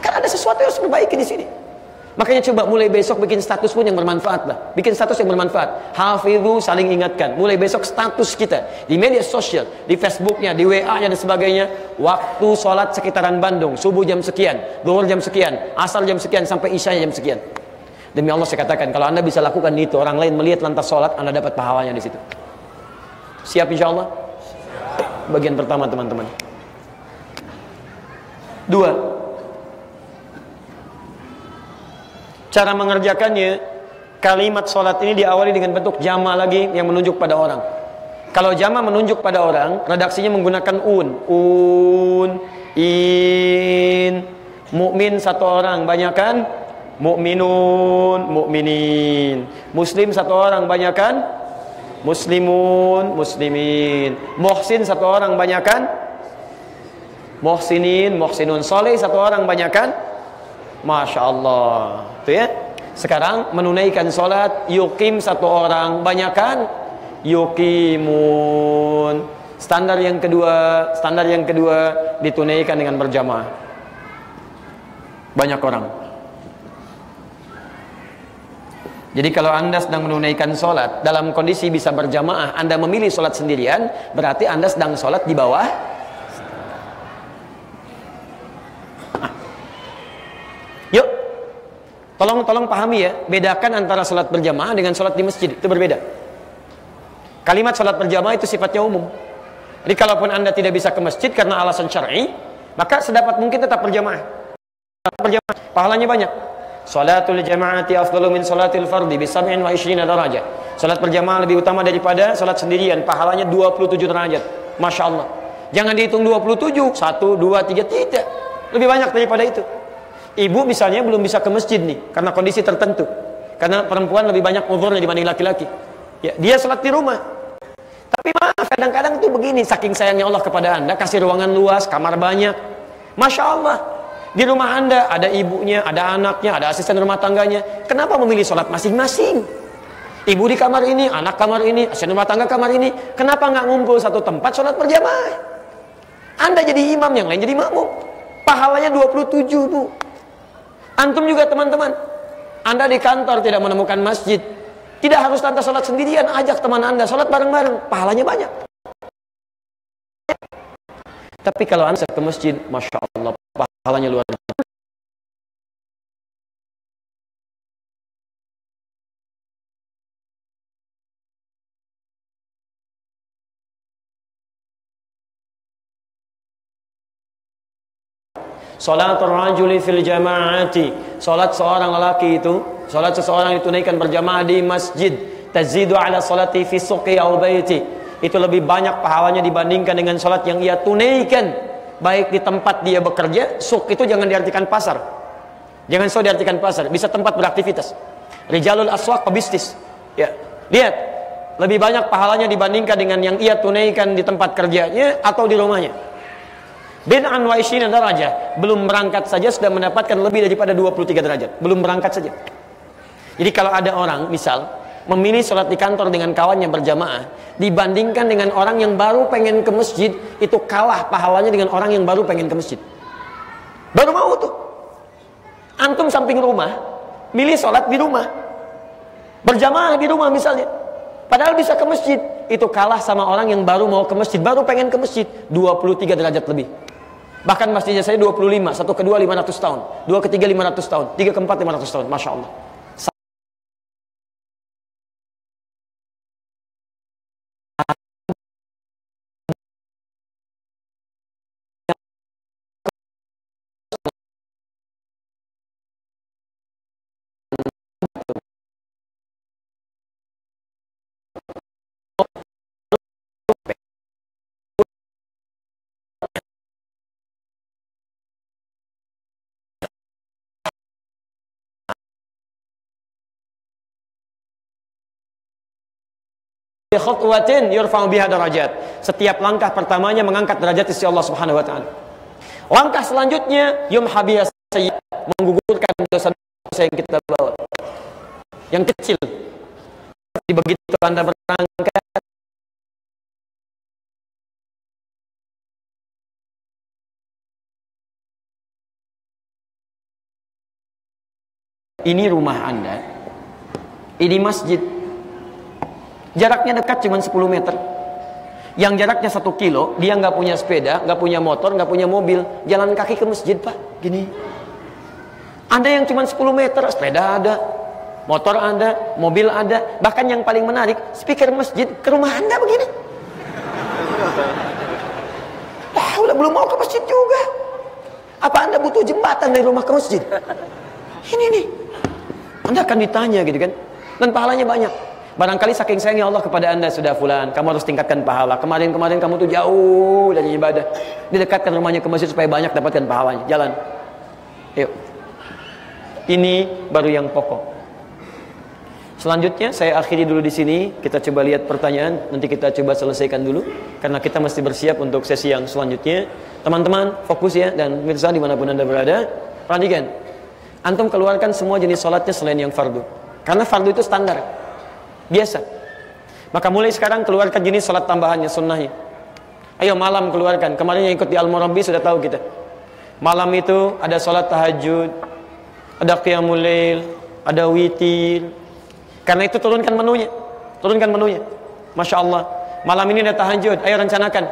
Kan ada sesuatu yang harus diperbaiki di sini. Makanya coba mulai besok bikin status pun yang bermanfaat lah. Bikin status yang bermanfaat. Hafidhu, saling ingatkan. Mulai besok status kita di media sosial, di Facebooknya, di WA-nya dan sebagainya. Waktu sholat sekitaran Bandung, subuh jam sekian, zuhur jam sekian, asar jam sekian, sampai isya jam sekian. Demi Allah saya katakan, kalau anda bisa lakukan itu, orang lain melihat lantas sholat, anda dapat pahalanya di situ. Siap insya Allah? Bagian pertama teman-teman. 2. Cara mengerjakannya, kalimat sholat ini diawali dengan bentuk jama lagi yang menunjuk pada orang. Kalau jama menunjuk pada orang, redaksinya menggunakan in. Mukmin satu orang, banyakan mukminun, mukminin. Muslim satu orang, banyakan muslimun, muslimin. Muhsin satu orang, banyakan muhsinin, muhsinun. Soleh satu orang, banyakan Masya Allah. Itu ya. Sekarang menunaikan sholat, yukim satu orang, banyakan yukimun. Standar yang kedua ditunaikan dengan berjamaah. Banyak orang. Jadi kalau anda sedang menunaikan sholat dalam kondisi bisa berjamaah, anda memilih sholat sendirian, berarti anda sedang sholat di bawah. Yuk, tolong pahami ya, bedakan antara sholat berjamaah dengan sholat di masjid, itu berbeda. Kalimat sholat berjamaah itu sifatnya umum. Jadi kalaupun anda tidak bisa ke masjid karena alasan syar'i, maka sedapat mungkin tetap berjamaah. Pahalanya banyak. Sholatul jamaati afdalu min sholatil fardi bi 27 darajat. Sholat berjamaah lebih utama daripada sholat sendirian, pahalanya 27 derajat. Masya Allah. Jangan dihitung 27, 1, 2, 3, tidak. Lebih banyak daripada itu. Ibu misalnya belum bisa ke masjid nih karena kondisi tertentu. Karena perempuan lebih banyak uzurnya dibanding laki-laki. Ya, dia sholat di rumah. Tapi maaf, kadang-kadang tuh begini, saking sayangnya Allah kepada anda, kasih ruangan luas, kamar banyak. Masya Allah. Di rumah anda ada ibunya, ada anaknya, ada asisten rumah tangganya. Kenapa memilih sholat masing-masing? Ibu di kamar ini, anak kamar ini, asisten rumah tangga kamar ini. Kenapa nggak ngumpul satu tempat sholat berjamaah? Anda jadi imam, yang lain jadi makmum. Pahalanya 27, Bu. Antum juga teman-teman, anda di kantor tidak menemukan masjid, tidak harus anda sholat sendirian, ajak teman anda sholat bareng-bareng, pahalanya banyak. Tapi kalau anda ke masjid, Masya Allah, pahalanya luar biasa. Salatul rajuli fil jama'ati, salat seorang lelaki itu, salat seseorang ditunaikan berjamaah di masjid, tazidu ala salati fi suqi aw baiti, itu lebih banyak pahalanya dibandingkan dengan salat yang ia tunaikan baik di tempat dia bekerja. Suq itu jangan diartikan pasar, jangan so diartikan pasar, bisa tempat beraktivitas. Rijalul aswaq pebisnis, ya, lihat, lebih banyak pahalanya dibandingkan dengan yang ia tunaikan di tempat kerjanya atau di rumahnya. Bid'an wa isyina darajah, belum berangkat saja sudah mendapatkan lebih daripada 23 derajat, belum berangkat saja. Jadi kalau ada orang misal memilih sholat di kantor dengan kawannya berjamaah, dibandingkan dengan orang yang baru pengen ke masjid, itu kalah pahalanya dengan orang yang baru pengen ke masjid. Baru mau tuh. Antum samping rumah, milih sholat di rumah, berjamaah di rumah misalnya, padahal bisa ke masjid, itu kalah sama orang yang baru mau ke masjid, baru pengen ke masjid, 23 derajat lebih. Bahkan masjidnya saya 25, satu kedua 500 tahun, dua ketiga 500 tahun, tiga keempat 500 tahun, Masya Allah. Khutwatin yurfa'u biha darajat. Setiap langkah pertamanya mengangkat derajat sisi Allah Subhanahu wa taala. Langkah selanjutnya yumha biha sayyi'at, menggugurkan dosa-dosa yang kita bawa. Yang kecil. Begitu Anda berangkat Ini rumah Anda, ini masjid, jaraknya dekat cuma 10 meter. Yang jaraknya 1 kilo, dia nggak punya sepeda, nggak punya motor, nggak punya mobil, jalan kaki ke masjid, Pak. Gini. Anda yang cuma 10 meter, sepeda ada, motor ada, mobil ada. Bahkan yang paling menarik, speaker masjid ke rumah Anda begini. Udah belum mau ke masjid juga. Apa Anda butuh jembatan dari rumah ke masjid? Ini nih. Anda akan ditanya gitu kan. Dan pahalanya banyak. Barangkali saking sayangnya Allah kepada Anda, sudah fulan, kamu harus tingkatkan pahala. Kemarin-kemarin kamu tuh jauh dari ibadah. Didekatkan rumahnya ke masjid supaya banyak dapatkan pahalanya. Jalan. Yuk. Ini baru yang pokok. Selanjutnya saya akhiri dulu di sini. Kita coba lihat pertanyaan. Nanti kita coba selesaikan dulu. Karena kita mesti bersiap untuk sesi yang selanjutnya. Teman-teman fokus ya. Dan pemirsa dimanapun Anda berada, perhatikan. Antum keluarkan semua jenis sholatnya selain yang fardu. Karena fardu itu standar, biasa. Maka mulai sekarang keluarkan jenis sholat tambahannya, sunnahnya. Ayo malam keluarkan. Kemarin yang ikut di Al-Murabbi sudah tahu kita. Malam itu ada sholat tahajud, ada qiyamul lail, ada witir. Karena itu turunkan menunya. Turunkan menunya. Masya Allah. Malam ini ada tahajud. Ayo rencanakan.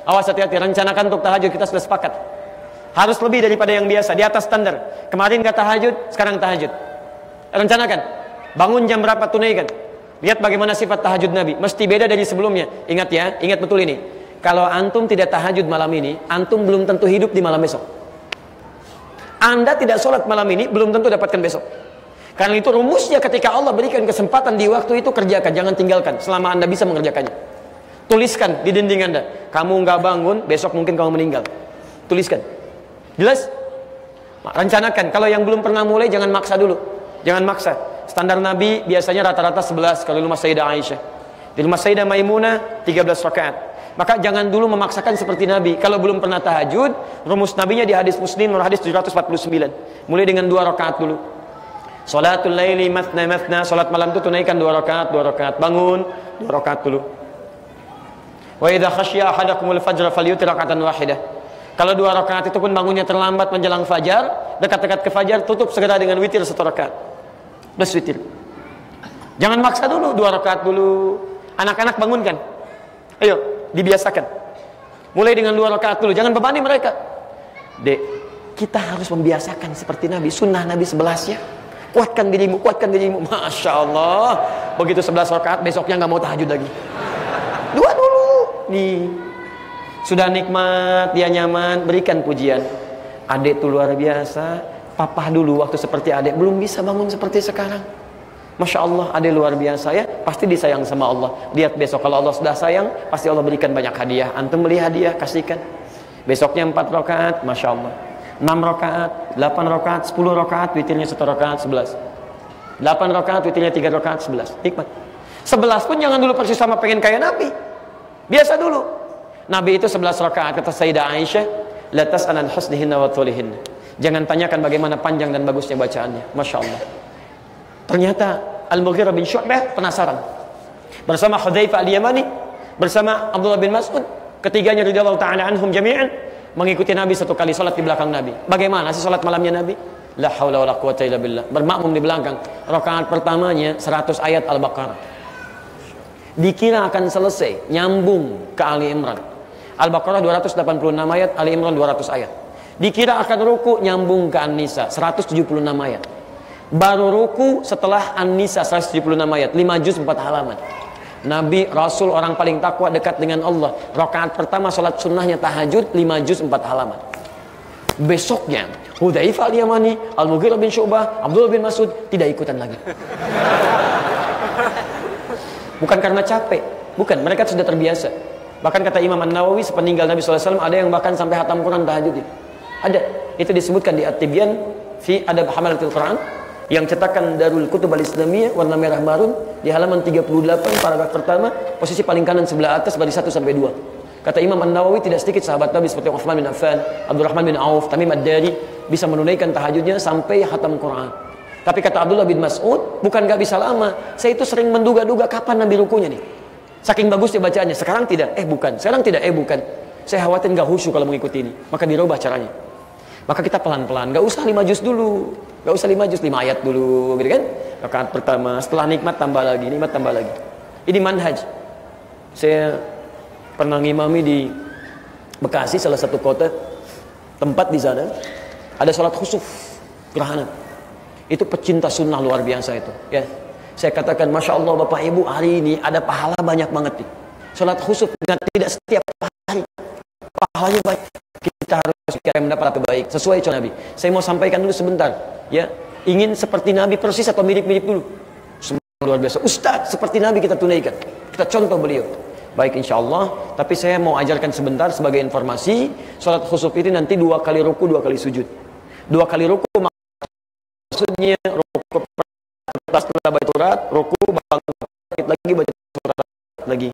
Awas hati-hati. Rencanakan untuk tahajud. Kita sudah sepakat. Harus lebih daripada yang biasa. Di atas standar. Kemarin gak tahajud. Sekarang tahajud. Rencanakan. Bangun jam berapa, tunaikan. Lihat bagaimana sifat tahajud Nabi. Mesti beda dari sebelumnya. Ingat ya. Ingat betul ini. Kalau antum tidak tahajud malam ini, antum belum tentu hidup di malam besok. Anda tidak sholat malam ini, belum tentu dapatkan besok. Karena itu rumusnya ketika Allah berikan kesempatan di waktu itu, kerjakan, jangan tinggalkan selama Anda bisa mengerjakannya. Tuliskan di dinding Anda, kamu nggak bangun, besok mungkin kamu meninggal. Tuliskan. Jelas? Rencanakan. Kalau yang belum pernah mulai, jangan maksa dulu. Jangan maksa. Standar Nabi biasanya rata-rata 11 kalau rumah Sayyidah Aisyah. Di rumah Sayyidah Maimunah 13 rakaat. Maka jangan dulu memaksakan seperti Nabi. Kalau belum pernah tahajud, rumus Nabinya di hadis Muslim nomor hadis 749. Mulai dengan 2 rakaat dulu. Salatul laili mathna mathna, salat malam itu tunaikan 2 rakaat, 2 rakaat. Bangun 2 rakaat dulu. Wa idza khasyiya ahadakumul fajr falyutir raka'atan wahidah. Kalau 2 rakaat itu pun bangunnya terlambat menjelang fajar, dekat-dekat ke fajar, tutup segera dengan witir 1 rakaat. Plus witir. Jangan maksa dulu 2 rakaat dulu. Anak-anak bangunkan. Ayo, dibiasakan. Mulai dengan 2 rakaat dulu, jangan bebani mereka. Dek, kita harus membiasakan seperti Nabi, sunnah Nabi 11 ya. Kuatkan dirimu, kuatkan dirimu. Masya Allah. Begitu 11 rakaat, besoknya nggak mau tahajud lagi. 2 dulu. Nih. Sudah nikmat, dia nyaman, berikan pujian. Adek tuh luar biasa. Papa dulu waktu seperti adek belum bisa bangun seperti sekarang. Masya Allah, adek luar biasa ya. Pasti disayang sama Allah. Lihat besok kalau Allah sudah sayang, pasti Allah berikan banyak hadiah. Antum beli hadiah, kasihkan. Besoknya 4 rakaat, Masya Allah. 6 rakaat, 8 rakaat, 10 rakaat, witirnya 1 rakaat, 11. 8 rakaat, witirnya 3 rakaat, 11. Nikmat. 11 pun jangan dulu persis sama pengen kaya Nabi. Biasa dulu. Nabi itu 11 rakaat, kata Sayyidah Aisyah, la tas'alan husnihinna wa tulihinna. Jangan tanyakan bagaimana panjang dan bagusnya bacaannya. Masya Allah. Ternyata Al-Mughirah bin Syu'bah penasaran. Bersama Hudzaifah Al-Yamani, bersama Abdullah bin Mas'ud, ketiganya radhiyallahu ta'ala anhum jami'an, mengikuti Nabi 1 kali salat di belakang Nabi. Bagaimana sih salat malamnya Nabi? La haula wala quwata illa billah. Bermakmum di belakang. Rakaat pertamanya 100 ayat Al-Baqarah. Dikira akan selesai, nyambung ke Ali Imran. Al-Baqarah 286 ayat, Ali Imran 200 ayat. Dikira akan ruku, nyambung ke An-Nisa 176 ayat. Baru ruku setelah An-Nisa 176 ayat, 5 juz 4 halaman. Nabi, Rasul, orang paling takwa dekat dengan Allah. Rakaat pertama salat sunnahnya tahajud 5 juz 4 halaman. Besoknya Hudzaifah Al-Yamani, Al-Mughirah bin Syu'bah, Abdullah bin Mas'ud tidak ikutan lagi. Bukan karena capek, bukan, mereka sudah terbiasa. Bahkan kata Imam An-Nawawi sepeninggal Nabi SAW ada yang bahkan sampai hatam Quran tahajud. Ada, itu disebutkan di At-Tibyan fi Adab Hamalatul Quran yang cetakan Darul Kutub Al-Islamiyah warna merah marun di halaman 38 paragraf pertama posisi paling kanan sebelah atas baris 1 sampai 2. Kata Imam An-Nawawi tidak sedikit sahabat Nabi seperti Utsman bin Affan, Abdurrahman bin Auf, Tamim Ad-Dari bisa menunaikan tahajudnya sampai hatam Quran. Tapi kata Abdullah bin Mas'ud, bukan gak bisa lama, saya itu sering menduga-duga kapan Nabi rukunya nih. Saking bagusnya bacaannya, sekarang tidak, bukan, sekarang tidak, bukan. Saya khawatir gak khusyuk kalau mengikuti ini, maka dirubah caranya. Maka kita pelan-pelan, gak usah 5 juz dulu. Gak usah 5 juz, 5 ayat dulu, gitu kan? Rakaat pertama, setelah nikmat tambah lagi, nikmat tambah lagi. Ini manhaj. Saya pernah ngimami di Bekasi, salah satu kota, tempat di sana ada sholat khusuf gerhana. Itu pecinta sunnah luar biasa itu. Ya, saya katakan, masya Allah Bapak Ibu, hari ini ada pahala banyak banget nih. Sholat khusuf tidak setiap hari, pahalanya banyak. Kita harus mendapat kebaik sesuai contoh Nabi. Saya mau sampaikan dulu sebentar, ya. Ingin seperti Nabi persis atau mirip-mirip dulu? Semua luar biasa. Ustaz, seperti Nabi kita tunaikan. Kita contoh beliau. Baik, insya Allah. Tapi saya mau ajarkan sebentar sebagai informasi. Sholat khusuf ini nanti 2 kali ruku, 2 kali sujud. 2 kali ruku maksudnya ruku setelah baca surat, ruku bangkit lagi baca surat lagi.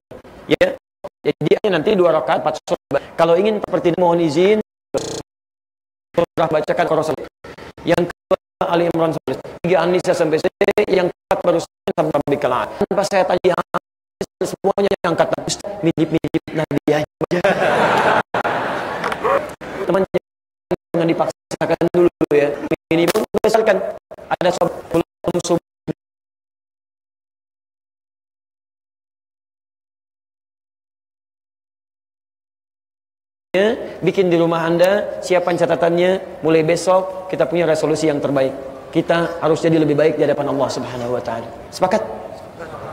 Ya. Jadi nanti 2 rakaat 4 surat. Kalau ingin seperti mohon izin surah bacakan Rasul. Yang kedua Ali Imran sampai 3 An-Nisa sampai C, yang keempat baru sampai Bikala. Tanpa saya tanya semuanya yang kata mirip-mirip Nabi aja. Teman jangan dipaksakan dulu ya. Minimal misalkan ada sebelum subuh bikin di rumah Anda, siapkan catatannya. Mulai besok kita punya resolusi yang terbaik. Kita harus jadi lebih baik di hadapan Allah Subhanahu wa taala. Sepakat?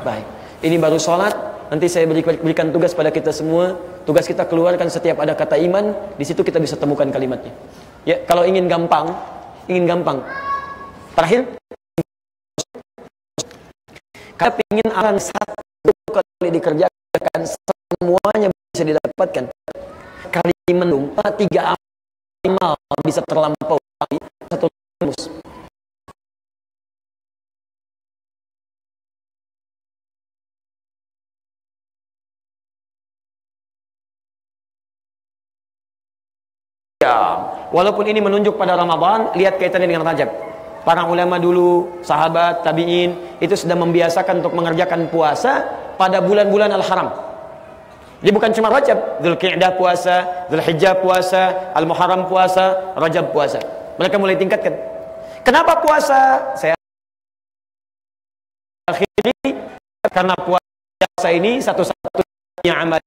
Baik. Ini baru sholat. Nanti saya berikan tugas pada kita semua. Tugas kita keluarkan setiap ada kata iman, di situ kita bisa temukan kalimatnya. Ya, kalau ingin gampang. Terakhir, kalau ingin amalan 1 kali dikerjakan semuanya bisa didapatkan. Kali menumpa 3 amal bisa terlampau 1 mus. Ya, walaupun ini menunjuk pada Ramadan, lihat kaitannya dengan Rajab. Para ulama dulu, sahabat, tabi'in, itu sudah membiasakan untuk mengerjakan puasa pada bulan-bulan al-haram. Jadi bukan cuma Rajab, Dzulqa'dah puasa, Dzulhijjah puasa, Al-Muharram puasa, Rajab puasa. Mereka mulai tingkatkan. Kenapa puasa? Saya akhiri karena puasa ini satu-satunya amal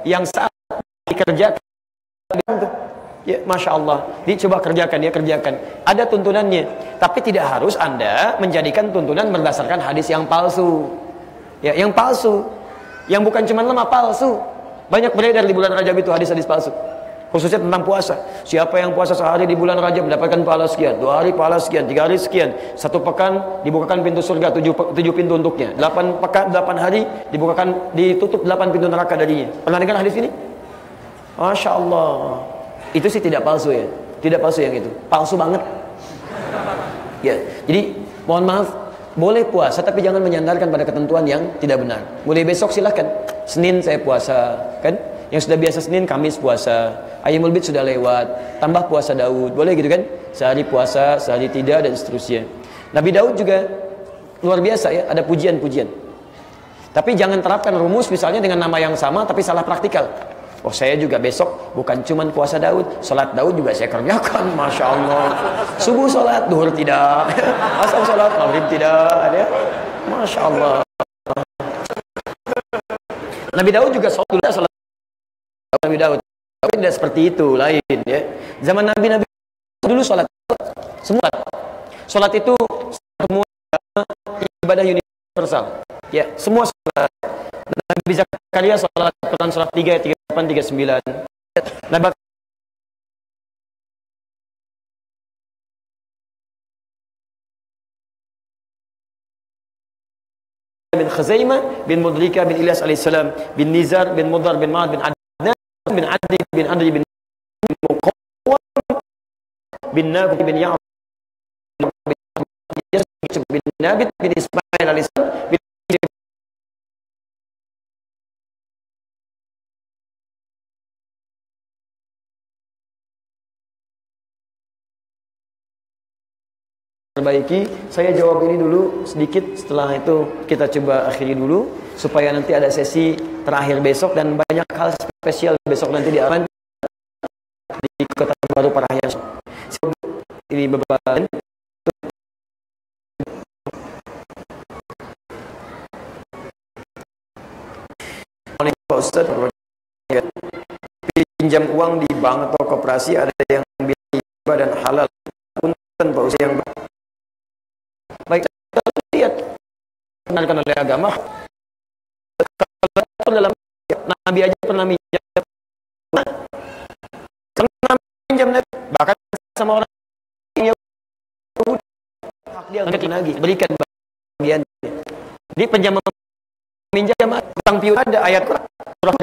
yang saat dikerjakan, ya masya Allah, dicoba kerjakan, ya kerjakan. Ada tuntunannya, tapi tidak harus Anda menjadikan tuntunan berdasarkan hadis yang palsu. Ya, yang palsu, yang bukan cuma lemah, palsu. Banyak beredar di bulan Rajab itu hadis-hadis palsu, khususnya tentang puasa. Siapa yang puasa sehari di bulan Rajab mendapatkan pahala sekian, 2 hari pahala sekian, 3 hari sekian, 1 pekan dibukakan pintu surga 7 pintu untuknya, 8 pekan 8 hari ditutup 8 pintu neraka darinya. Pernah dengar hadis ini? Masya Allah. Itu sih tidak palsu ya, tidak palsu yang itu, palsu banget. Ya, jadi mohon maaf, boleh puasa tapi jangan menyandarkan pada ketentuan yang tidak benar. Mulai besok silahkan. Senin saya puasa, kan? Yang sudah biasa Senin, Kamis puasa. Ayyamul Bid sudah lewat, tambah puasa Daud. Boleh gitu kan? Sehari puasa, sehari tidak, dan seterusnya. Nabi Daud juga luar biasa ya, ada pujian-pujian. Tapi jangan terapkan rumus misalnya dengan nama yang sama tapi salah praktikal. Oh, saya juga besok bukan cuman puasa Daud, salat Daud juga saya kerjakan, masya Allah. Subuh salat, duhur tidak, asar salat, maghrib tidak, ya. Masya Allah. Nabi Daud juga salat Nabi Daud, tapi tidak seperti itu, lain ya. Zaman Nabi dulu salat semua. Salat itu semua ibadah universal, ya semua salat. Nabi Zakaria salat Quran surah 3 ayat 38 39. Nabi bin Khuzaimah bin Mudrika bin Ilyas alaihissalam bin Nizar bin Mudar bin Ma'ad bin Adnan bin Adi bin Adri bin Muqawwam bin Nabi bin Ya'ab bin Nabit bin Ismail alaihissalam bin perbaiki. Saya jawab ini dulu sedikit, setelah itu kita coba akhiri dulu supaya nanti ada sesi terakhir besok dan banyak hal spesial besok nanti di Kota Baru Parahyangan. ini beban. Pak Ustaz, pinjam uang di bank atau koperasi ada yang riba dan halal. Punten Pak Ustaz yang baik kita lihat benarkan oleh agama. Kalau dalam Nabi aja pernah minjam, bahkan sama orang yang hak dia nggak lagi berikan bagiannya. Di pinjam minjam utang piutang ada ayat Quran surah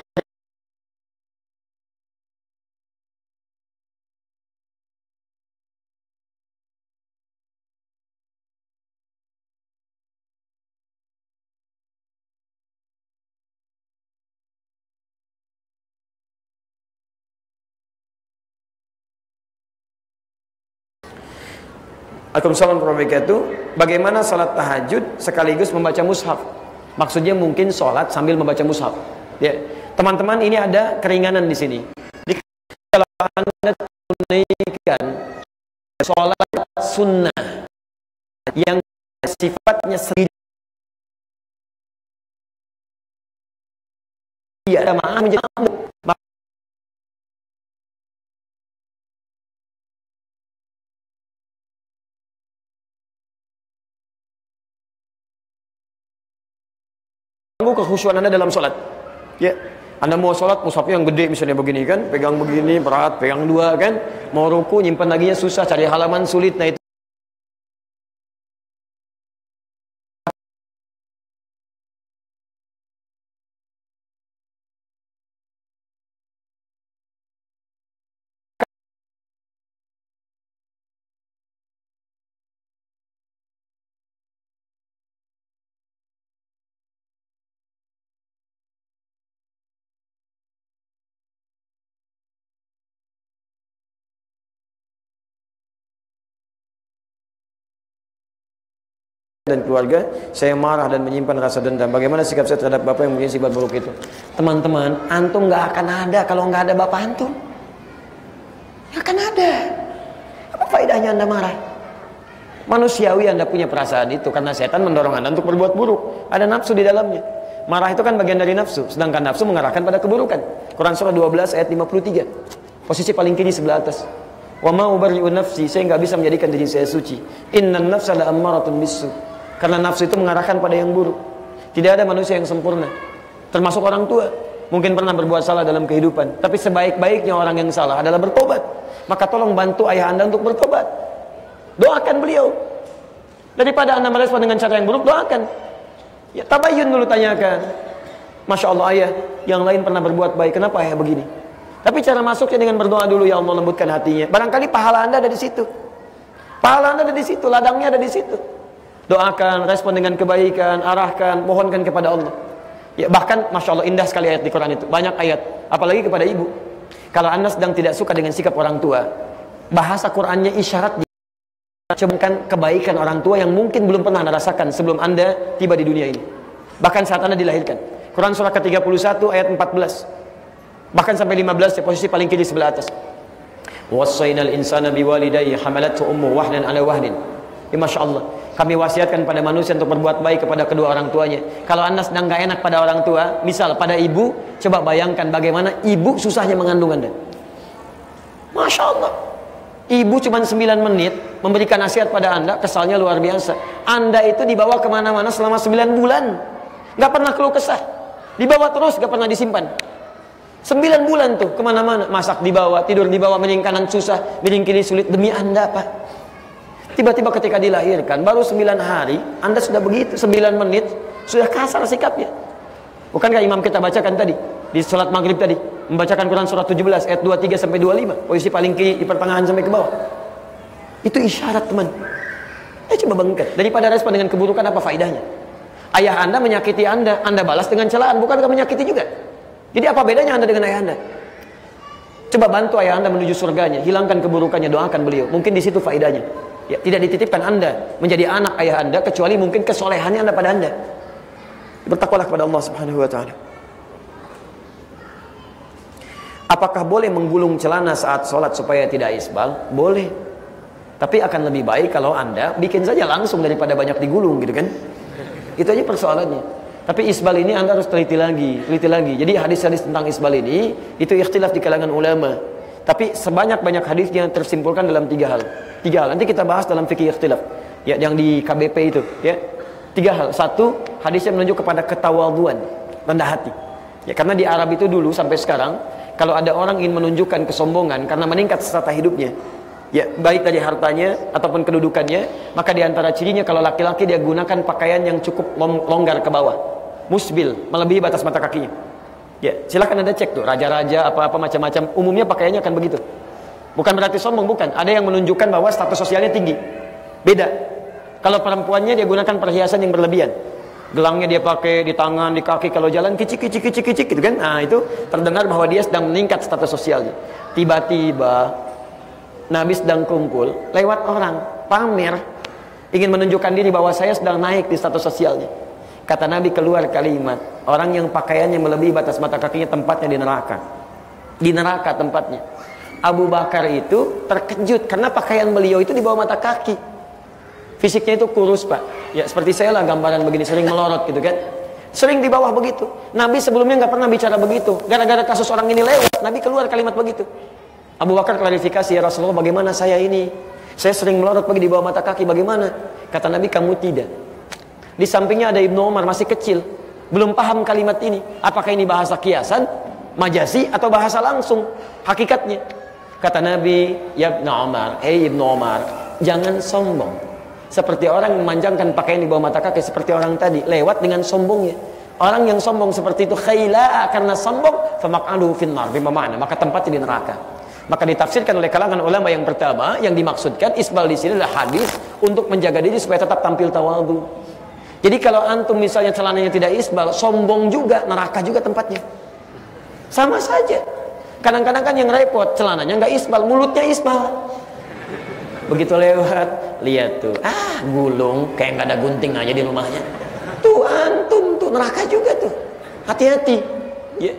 Assalamualaikum warahmatullahi wabarakatuh. Bagaimana salat tahajud sekaligus membaca mushaf? Maksudnya mungkin salat sambil membaca mushaf. Ya, teman-teman, ini ada keringanan di sini. Kalau Anda tunaikan salat sunnah yang sifatnya sendiri, ya ada maaf menjadi kekhusyuan Anda dalam sholat. Ya, Anda mau sholat, mushafnya yang gede misalnya begini kan, pegang begini berat, pegang dua kan, mau ruku nyimpan laginya susah, cari halaman sulit. Nah itu dan keluarga, saya marah dan menyimpan rasa dendam. Bagaimana sikap saya terhadap bapak yang mempunyai sifat buruk itu? Teman-teman, antum nggak akan ada kalau nggak ada bapak antum. Nggak akan ada. Apa faedahnya Anda marah? Manusiawi Anda punya perasaan itu karena setan mendorong Anda untuk berbuat buruk. Ada nafsu di dalamnya. Marah itu kan bagian dari nafsu, sedangkan nafsu mengarahkan pada keburukan. Quran surah 12 ayat 53. Posisi paling kiri sebelah atas. Wa ma ubarri'u nafsi, saya nggak bisa menjadikan diri saya suci. Innan nafsa la'ammaratun bisu. Karena nafsu itu mengarahkan pada yang buruk. Tidak ada manusia yang sempurna, termasuk orang tua. Mungkin pernah berbuat salah dalam kehidupan, tapi sebaik-baiknya orang yang salah adalah bertobat. Maka tolong bantu ayah Anda untuk bertobat. Doakan beliau. Daripada Anda merespon dengan cara yang buruk, doakan. Ya, tabayyun dulu, tanyakan. Masya Allah ayah, yang lain pernah berbuat baik, kenapa ayah begini? Tapi cara masuknya dengan berdoa dulu, ya Allah lembutkan hatinya. Barangkali pahala Anda ada di situ. Pahala Anda ada di situ, ladangnya ada di situ. Doakan, respon dengan kebaikan, arahkan, mohonkan kepada Allah. Ya, bahkan Masya Allah indah sekali ayat di Quran itu. Banyak ayat, apalagi kepada ibu. Kalau Anda sedang tidak suka dengan sikap orang tua, bahasa Qurannya isyarat. Cobakan kebaikan orang tua yang mungkin belum pernah Anda rasakan sebelum Anda tiba di dunia ini. Bahkan saat Anda dilahirkan. Quran surah ke-31 ayat 14. Bahkan sampai 15, posisi paling kiri sebelah atas. Wassaynal insana biwalidayhi hamalathu ummuhu wahnan ala wahnin. Ya, Masya Allah, kami wasiatkan pada manusia untuk berbuat baik kepada kedua orang tuanya. Kalau Anda sedang gak enak pada orang tua, misal pada ibu, coba bayangkan bagaimana ibu susahnya mengandung Anda. Masya Allah, ibu cuma 9 menit memberikan nasihat pada Anda, kesalnya luar biasa. Anda itu dibawa kemana-mana selama 9 bulan, gak pernah keluh kesah, dibawa terus, gak pernah disimpan. 9 bulan tuh kemana-mana, masak dibawa, tidur dibawa, miring kanan susah, miring kiri sulit, demi Anda Pak. Tiba-tiba ketika dilahirkan, baru 9 hari, Anda sudah begitu, 9 menit, sudah kasar sikapnya. Bukankah imam kita bacakan tadi, di sholat maghrib tadi, membacakan Quran surah 17, ayat 23 sampai 25, posisi paling kiri, di pertengahan sampai ke bawah. Itu isyarat teman. Coba bangkit, daripada respon dengan keburukan, apa faedahnya? Ayah Anda menyakiti Anda balas dengan celaan, bukankah menyakiti juga? Jadi apa bedanya Anda dengan ayah Anda? Coba bantu ayah Anda menuju surganya, hilangkan keburukannya, doakan beliau. Mungkin di situ faedahnya. Ya, tidak dititipkan Anda menjadi anak ayah Anda kecuali mungkin kesolehannya Anda pada Anda. Bertakwalah kepada Allah Subhanahu wa taala. Apakah boleh menggulung celana saat sholat supaya tidak isbal? Boleh. Tapi akan lebih baik kalau Anda bikin saja langsung daripada banyak digulung gitu kan. Itu aja persoalannya. Tapi isbal ini Anda harus teliti lagi. Jadi hadis-hadis tentang isbal ini itu ikhtilaf di kalangan ulama. Tapi sebanyak-banyak hadisnya tersimpulkan dalam tiga hal. Nanti kita bahas dalam fikih ikhtilaf. Ya, yang di KBP itu, ya. 3 hal. 1, hadisnya menunjuk kepada ketawadhuan, rendah hati. Ya, karena di Arab itu dulu sampai sekarang, kalau ada orang ingin menunjukkan kesombongan karena meningkat strata hidupnya, ya, baik dari hartanya ataupun kedudukannya, maka di antara cirinya kalau laki-laki dia gunakan pakaian yang cukup longgar ke bawah, musbil, melebihi batas mata kakinya. Ya, silakan Anda cek tuh, raja-raja apa-apa macam-macam, umumnya pakaiannya akan begitu. Bukan berarti sombong, bukan. Ada yang menunjukkan bahwa status sosialnya tinggi. Beda. Kalau perempuannya dia gunakan perhiasan yang berlebihan. Gelangnya dia pakai di tangan, di kaki, kalau jalan kicik gitu kan. Nah, itu terdengar bahwa dia sedang meningkat status sosialnya. Tiba-tiba Nabi sedang kumpul, lewat orang, pamer, ingin menunjukkan diri bahwa saya sedang naik di status sosialnya. Kata Nabi keluar kalimat, orang yang pakaiannya melebihi batas mata kakinya tempatnya di neraka. Di neraka tempatnya. Abu Bakar itu terkejut karena pakaian beliau itu di bawah mata kaki. Fisiknya itu kurus, Pak. Ya, seperti saya lah gambaran begini, sering melorot gitu kan. Sering di bawah begitu. Nabi sebelumnya nggak pernah bicara begitu. Gara-gara kasus orang ini lewat, Nabi keluar kalimat begitu. Abu Bakar klarifikasi, ya Rasulullah, bagaimana saya ini? Saya sering melorot pergi di bawah mata kaki, bagaimana? Kata Nabi, kamu tidak. Di sampingnya ada Ibnu Umar, masih kecil. Belum paham kalimat ini. Apakah ini bahasa kiasan, majasi, atau bahasa langsung? Hakikatnya. Kata Nabi, ya Ibnu Umar, Ibnu Umar, jangan sombong. Seperti orang memanjangkan pakaian di bawah mata kaki, seperti orang tadi, lewat dengan sombongnya. Orang yang sombong seperti itu, khaila, karena sombong, famaq'aduhu finnar, bimana? Maka tempatnya di neraka. Maka ditafsirkan oleh kalangan ulama yang pertama, yang dimaksudkan isbal di sini adalah hadis untuk menjaga diri supaya tetap tampil tawadhu. Jadi kalau antum misalnya celananya tidak isbal, sombong juga, neraka juga tempatnya. Sama saja. Kadang-kadang kan yang repot, celananya nggak isbal, mulutnya isbal. Begitu lewat, lihat tuh, gulung, kayak nggak ada gunting aja di rumahnya. Tuh antum tuh neraka juga tuh. Hati-hati. Ya.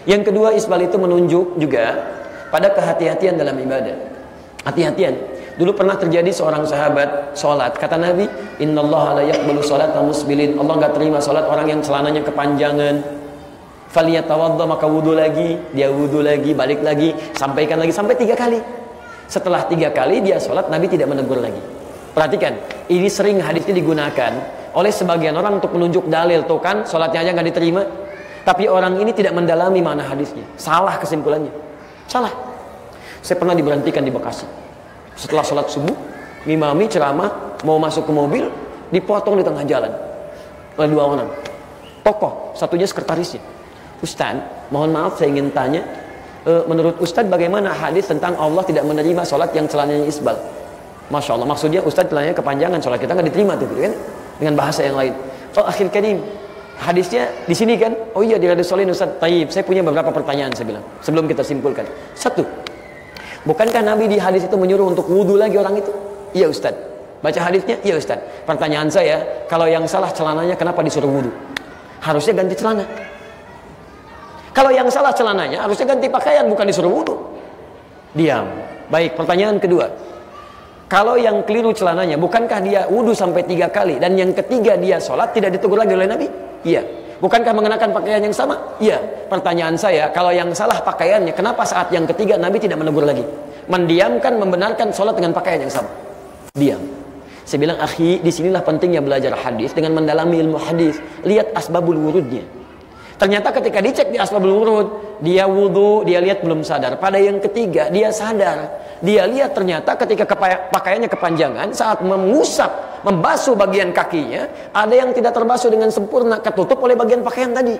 Yang kedua, isbal itu menunjuk juga pada kehati-hatian dalam ibadah. Hati-hatian. Dulu pernah terjadi seorang sahabat sholat, kata Nabi, Innallaha la yaqbalu sholata musbilin. Allah nggak terima sholat orang yang celananya kepanjangan. Faliyatawadda, maka wudu lagi, dia wudu lagi, balik lagi, sampaikan lagi sampai 3 kali. Setelah 3 kali dia sholat, Nabi tidak menegur lagi. Perhatikan, ini sering hadisnya digunakan oleh sebagian orang untuk menunjuk dalil. Tuh kan, sholatnya aja nggak diterima. Tapi orang ini tidak mendalami mana hadisnya. Salah kesimpulannya. Salah. Saya pernah diberhentikan di Bekasi. Setelah sholat subuh, ngimami ceramah, mau masuk ke mobil, dipotong di tengah jalan oleh 2 orang. Tokoh, satunya sekretarisnya. Ustaz, mohon maaf saya ingin tanya, menurut Ustaz bagaimana hadis tentang Allah tidak menerima sholat yang celananya isbal? Masya Allah, maksudnya Ustaz celananya kepanjangan, sholat kita nggak diterima tuh, kan? Dengan bahasa yang lain. Oh akhir karim, hadisnya di sini kan? Oh iya di Riyadhus Shalihin Ustaz. Taib, saya punya beberapa pertanyaan saya bilang sebelum kita simpulkan. 1, bukankah Nabi di hadis itu menyuruh untuk wudu lagi orang itu? Iya Ustaz. Baca hadisnya? Iya Ustaz. Pertanyaan saya, kalau yang salah celananya kenapa disuruh wudu? Harusnya ganti celana. Kalau yang salah celananya harusnya ganti pakaian, bukan disuruh wudu. Diam. Baik, pertanyaan kedua. Kalau yang keliru celananya, bukankah dia wudu sampai 3 kali dan yang ketiga dia sholat tidak ditegur lagi oleh Nabi? Iya. Bukankah mengenakan pakaian yang sama? Iya. Pertanyaan saya, kalau yang salah pakaiannya, kenapa saat yang ketiga Nabi tidak menegur lagi? Mendiamkan, membenarkan sholat dengan pakaian yang sama. Diam. Saya bilang, akhi, disinilah pentingnya belajar hadis dengan mendalami ilmu hadis. Lihat asbabul wurudnya. Ternyata ketika dicek di asbabul wurud, dia wudu, dia lihat belum sadar. Pada yang ketiga, dia sadar. Dia lihat ternyata ketika pakaiannya kepanjangan, saat mengusap, membasuh bagian kakinya, ada yang tidak terbasuh dengan sempurna, ketutup oleh bagian pakaian tadi.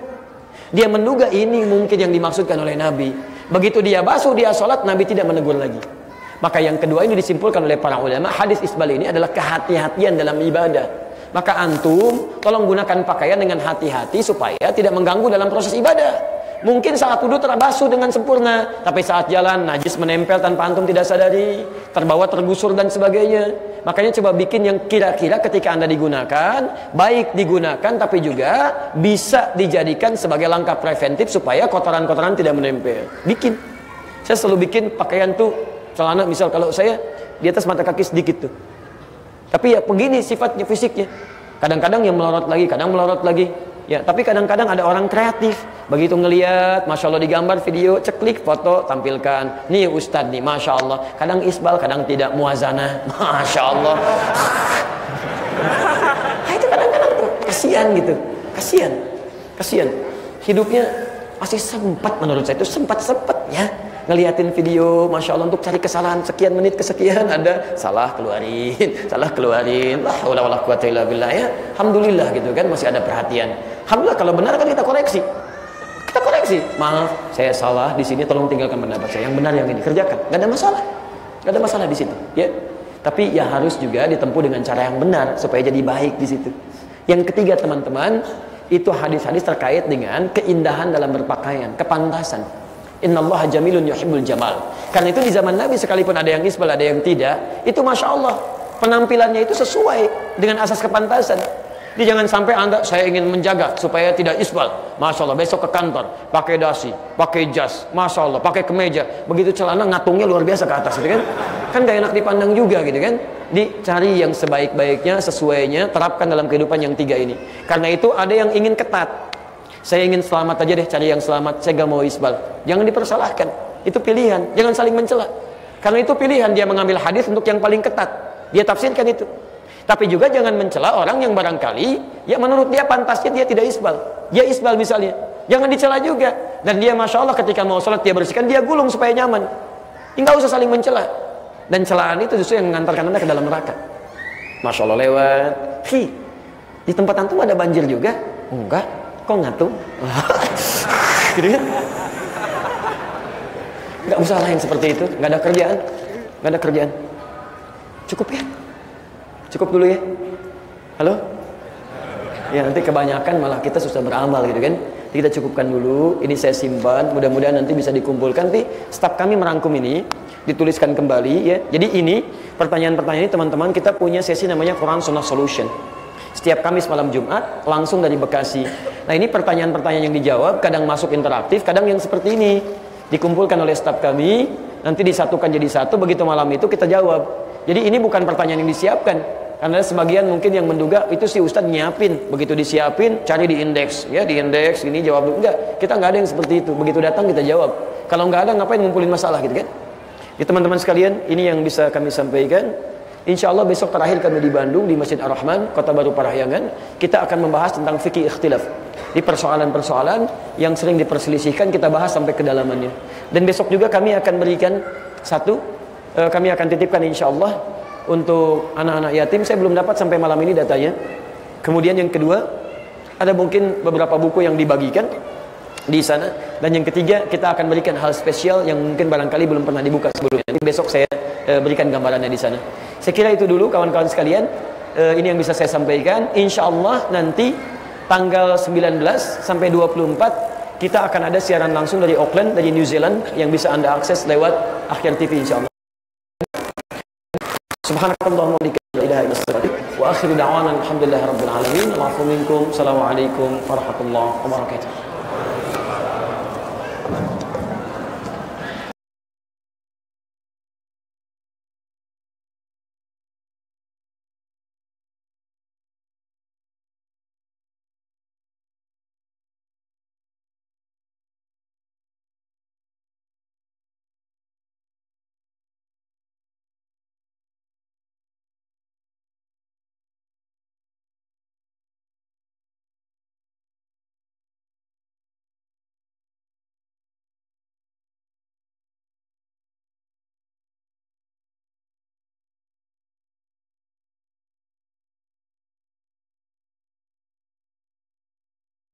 Dia menduga ini mungkin yang dimaksudkan oleh Nabi. Begitu dia basuh, dia sholat, Nabi tidak menegur lagi. Maka yang kedua ini disimpulkan oleh para ulama, hadis isbal ini adalah kehati-hatian dalam ibadah. Maka antum tolong gunakan pakaian dengan hati-hati supaya tidak mengganggu dalam proses ibadah. Mungkin saat wudhu terbasuh dengan sempurna, tapi saat jalan najis menempel tanpa antum tidak sadari, terbawa tergusur dan sebagainya. Makanya coba bikin yang kira-kira ketika Anda digunakan, baik digunakan tapi juga bisa dijadikan sebagai langkah preventif supaya kotoran-kotoran tidak menempel. Bikin. Saya selalu bikin pakaian tuh celana, misal kalau saya di atas mata kaki sedikit tuh. Tapi ya begini sifatnya, fisiknya. Kadang-kadang yang melorot lagi, kadang melorot lagi. Ya, tapi kadang-kadang ada orang kreatif. Begitu ngelihat, Masya Allah digambar video, ceklik foto, tampilkan. Nih Ustadz nih, Masya Allah. Kadang isbal, kadang tidak, muazanah. Masya Allah. Nah, itu kadang-kadang tuh kasihan gitu. Kasihan. Hidupnya masih sempat, menurut saya itu sempat-sempatnya ngeliatin video, Masya Allah, untuk cari kesalahan sekian menit kesekian ada salah keluarin, lah wala quwata illa billah, ya alhamdulillah gitu kan, masih ada perhatian. Alhamdulillah kalau benar kan kita koreksi, maaf saya salah di sini, tolong tinggalkan pendapat saya yang benar, yang ini kerjakan, nggak ada masalah di situ, ya. Tapi ya harus juga ditempuh dengan cara yang benar supaya jadi baik di situ. Yang ketiga teman-teman, itu hadis-hadis terkait dengan keindahan dalam berpakaian, kepantasan. Innallaha jamilun yuhibbul jamal. Karena itu di zaman Nabi sekalipun ada yang isbal, ada yang tidak, itu Masya Allah penampilannya itu sesuai dengan asas kepantasan. Jadi jangan sampai saya ingin menjaga supaya tidak isbal, Masya Allah besok ke kantor pakai dasi, pakai jas, Masya Allah pakai kemeja, begitu celana ngatungnya luar biasa ke atas gitu kan gak enak dipandang juga gitu kan. Dicari yang sebaik-baiknya, sesuainya, terapkan dalam kehidupan yang tiga ini. Karena itu ada yang ingin ketat, saya ingin selamat aja deh, cari yang selamat, saya gak mau isbal. Jangan dipersalahkan, itu pilihan, jangan saling mencela. Karena itu pilihan, dia mengambil hadis untuk yang paling ketat, dia tafsirkan itu. Tapi juga jangan mencela orang yang barangkali ya menurut dia pantasnya dia tidak isbal, dia isbal misalnya, jangan dicela juga. Dan dia Masya Allah ketika mau sholat dia bersihkan, dia gulung supaya nyaman. Nggak usah saling mencela. Dan celaan itu justru yang mengantarkan anda ke dalam neraka. Masya Allah lewat, di tempat antum ada banjir juga? Enggak, kok ngatung? Gitu kan? Nggak usah lah yang seperti itu, nggak ada kerjaan. Cukup ya? Cukup dulu ya? Halo? Ya nanti kebanyakan malah kita susah beramal gitu kan. Jadi kita cukupkan dulu. Ini saya simpan, mudah-mudahan nanti bisa dikumpulkan. Nanti staf kami merangkum ini, dituliskan kembali ya. Jadi ini pertanyaan-pertanyaan ini teman-teman, kita punya sesi namanya Quran Sunnah Solution. Setiap Kamis malam Jumat langsung dari Bekasi. Nah ini pertanyaan-pertanyaan yang dijawab, kadang masuk interaktif, kadang yang seperti ini dikumpulkan oleh staf kami, nanti disatukan jadi satu, begitu malam itu kita jawab. Jadi ini bukan pertanyaan yang disiapkan, karena sebagian mungkin yang menduga itu si Ustadz nyiapin, begitu disiapin cari di indeks, ya di indeks ini jawab dulu. Enggak, kita nggak ada yang seperti itu, begitu datang kita jawab. Kalau nggak ada ngapain ngumpulin masalah gitu kan. Ya teman-teman sekalian, ini yang bisa kami sampaikan. Insya Allah besok terakhir kami di Bandung, di Masjid Ar-Rahman, Kota Baru Parahyangan. Kita akan membahas tentang fikih ikhtilaf. Di persoalan-persoalan yang sering diperselisihkan, kita bahas sampai kedalamannya. Dan besok juga kami akan berikan kami akan titipkan insya Allah untuk anak-anak yatim. Saya belum dapat sampai malam ini datanya. Kemudian yang kedua, ada mungkin beberapa buku yang dibagikan di sana. Dan yang ketiga, kita akan berikan hal spesial yang mungkin barangkali belum pernah dibuka sebelumnya. Nanti besok saya berikan gambarannya di sana. Saya kira itu dulu kawan-kawan sekalian. Ini yang bisa saya sampaikan. Insya Allah nanti tanggal 19 sampai 24 kita akan ada siaran langsung dari Auckland, dari New Zealand, yang bisa anda akses lewat Akhir TV insya Allah. Subhanakallahumma wa bihamdika, la ilaha illa anta, wa akhiru da'wana alhamdulillahi rabbil alamin. Alaikum minkum. Assalamualaikum warahmatullahi wabarakatuh.